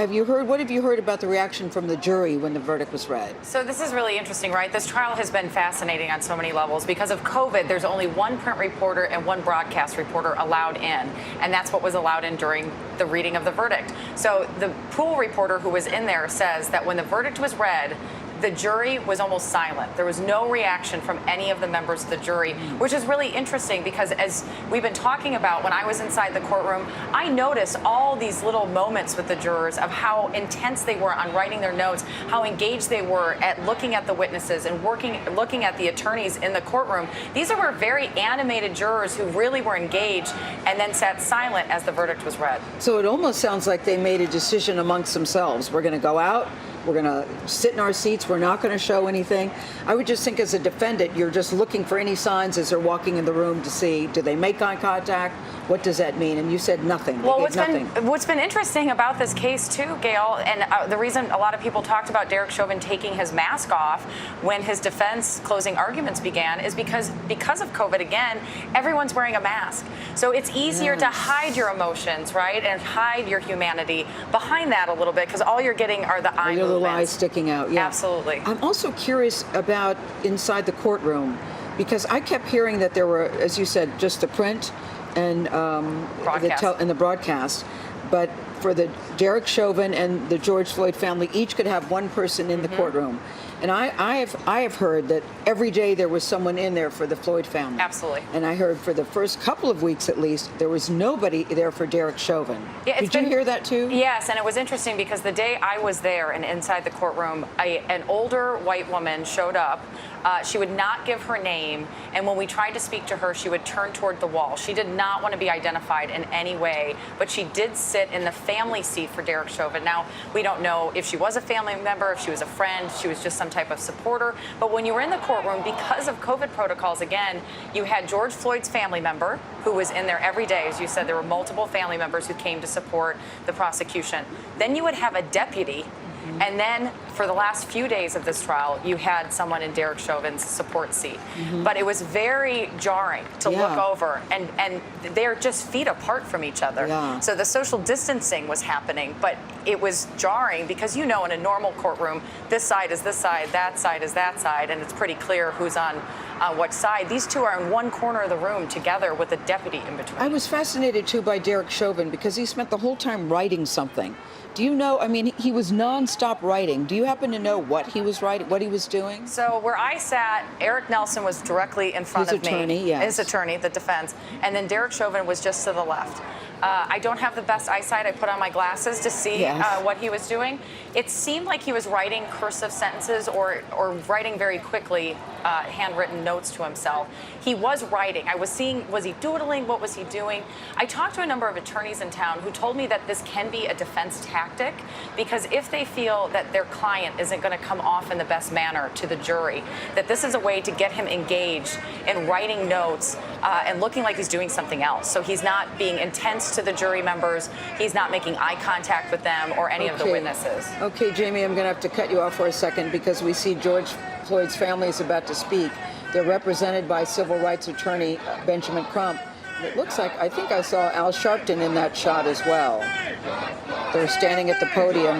have you heard about the reaction from the jury when the verdict was read? So this is really interesting, right? This trial has been fascinating on so many levels. Because of COVID, there's only one print reporter and one broadcast reporter allowed in. And that's what was allowed in during the reading of the verdict. So the pool reporter who was in there says that when the verdict was read, the jury was almost silent. There was no reaction from any of the members of the jury, which is really interesting because as we've been talking about, when I was inside the courtroom, I noticed all these little moments with the jurors of how intense they were on writing their notes, how engaged they were at looking at the witnesses and looking at the attorneys in the courtroom. These were very animated jurors who really were engaged and then sat silent as the verdict was read. So it almost sounds like they made a decision amongst themselves. We're going to go out. We're going to sit in our seats. We're not going to show anything. I would just think as a defendant, you're just looking for any signs as they're walking in the room to see, do they make eye contact? What does that mean? And you said nothing. Well, nothing. what's been interesting about this case too, Gail, and the reason a lot of people talked about Derek Chauvin taking his mask off when his defense closing arguments began is because of COVID again, everyone's wearing a mask. So it's easier to hide your emotions, right, and hide your humanity behind that a little bit because all you're getting are the eye your little eyes movements sticking out. Yeah, absolutely. I'm also curious about inside the courtroom because I kept hearing that there were, as you said, just the print and the broadcast, but for the Derek Chauvin and the George Floyd family, each could have one person in the courtroom. And I have heard that every day there was someone in there for the Floyd family. Absolutely. And I heard for the first couple of weeks at least, there was nobody there for Derek Chauvin. Yeah, Did you hear that too? Yes, and it was interesting because the day I was there and inside the courtroom, an older white woman showed up. She would not give her name, and when we tried to speak to her, she would turn toward the wall. She did not want to be identified in any way, but she did sit in the family seat for Derek Chauvin. Now, we don't know if she was a family member, if she was a friend, she was just some type of supporter, but when you were in the courtroom, because of COVID protocols, again, you had George Floyd's family member, who was in there every day. As you said, there were multiple family members who came to support the prosecution. Then you would have a deputy. And then for the last few days of this trial, you had someone in Derek Chauvin's support seat. But it was very jarring to look over, and they're just feet apart from each other. So the social distancing was happening, but it was jarring because, you know, in a normal courtroom, this side is this side, that side is that side, and it's pretty clear who's on what side. These two are in one corner of the room together with a deputy in between. I was fascinated too by Derek Chauvin because he spent the whole time writing something. Do you know, I mean, he was nonstop writing. Do you happen to know what he was writing, what he was doing? So where I sat, Eric Nelson was directly in front of me. His attorney, yes. His attorney, the defense. And then Derek Chauvin was just to the left. I don't have the best eyesight. I put on my glasses to see what he was doing. It seemed like he was writing cursive sentences or writing very quickly handwritten notes to himself. He was writing. I was seeing, was he doodling? What was he doing? I talked to a number of attorneys in town who told me that this can be a defense tactic because if they feel that their client isn't going to come off in the best manner to the jury, that this is a way to get him engaged in writing notes and looking like he's doing something else. So he's not being intense to the jury members. He's not making eye contact with them or any of the witnesses. Okay, Jamie, I'm going to have to cut you off for a second because we see George Floyd's family is about to speak. They're represented by civil rights attorney Benjamin Crump. It looks like, I think I saw Al Sharpton in that shot as well. They're standing at the podium.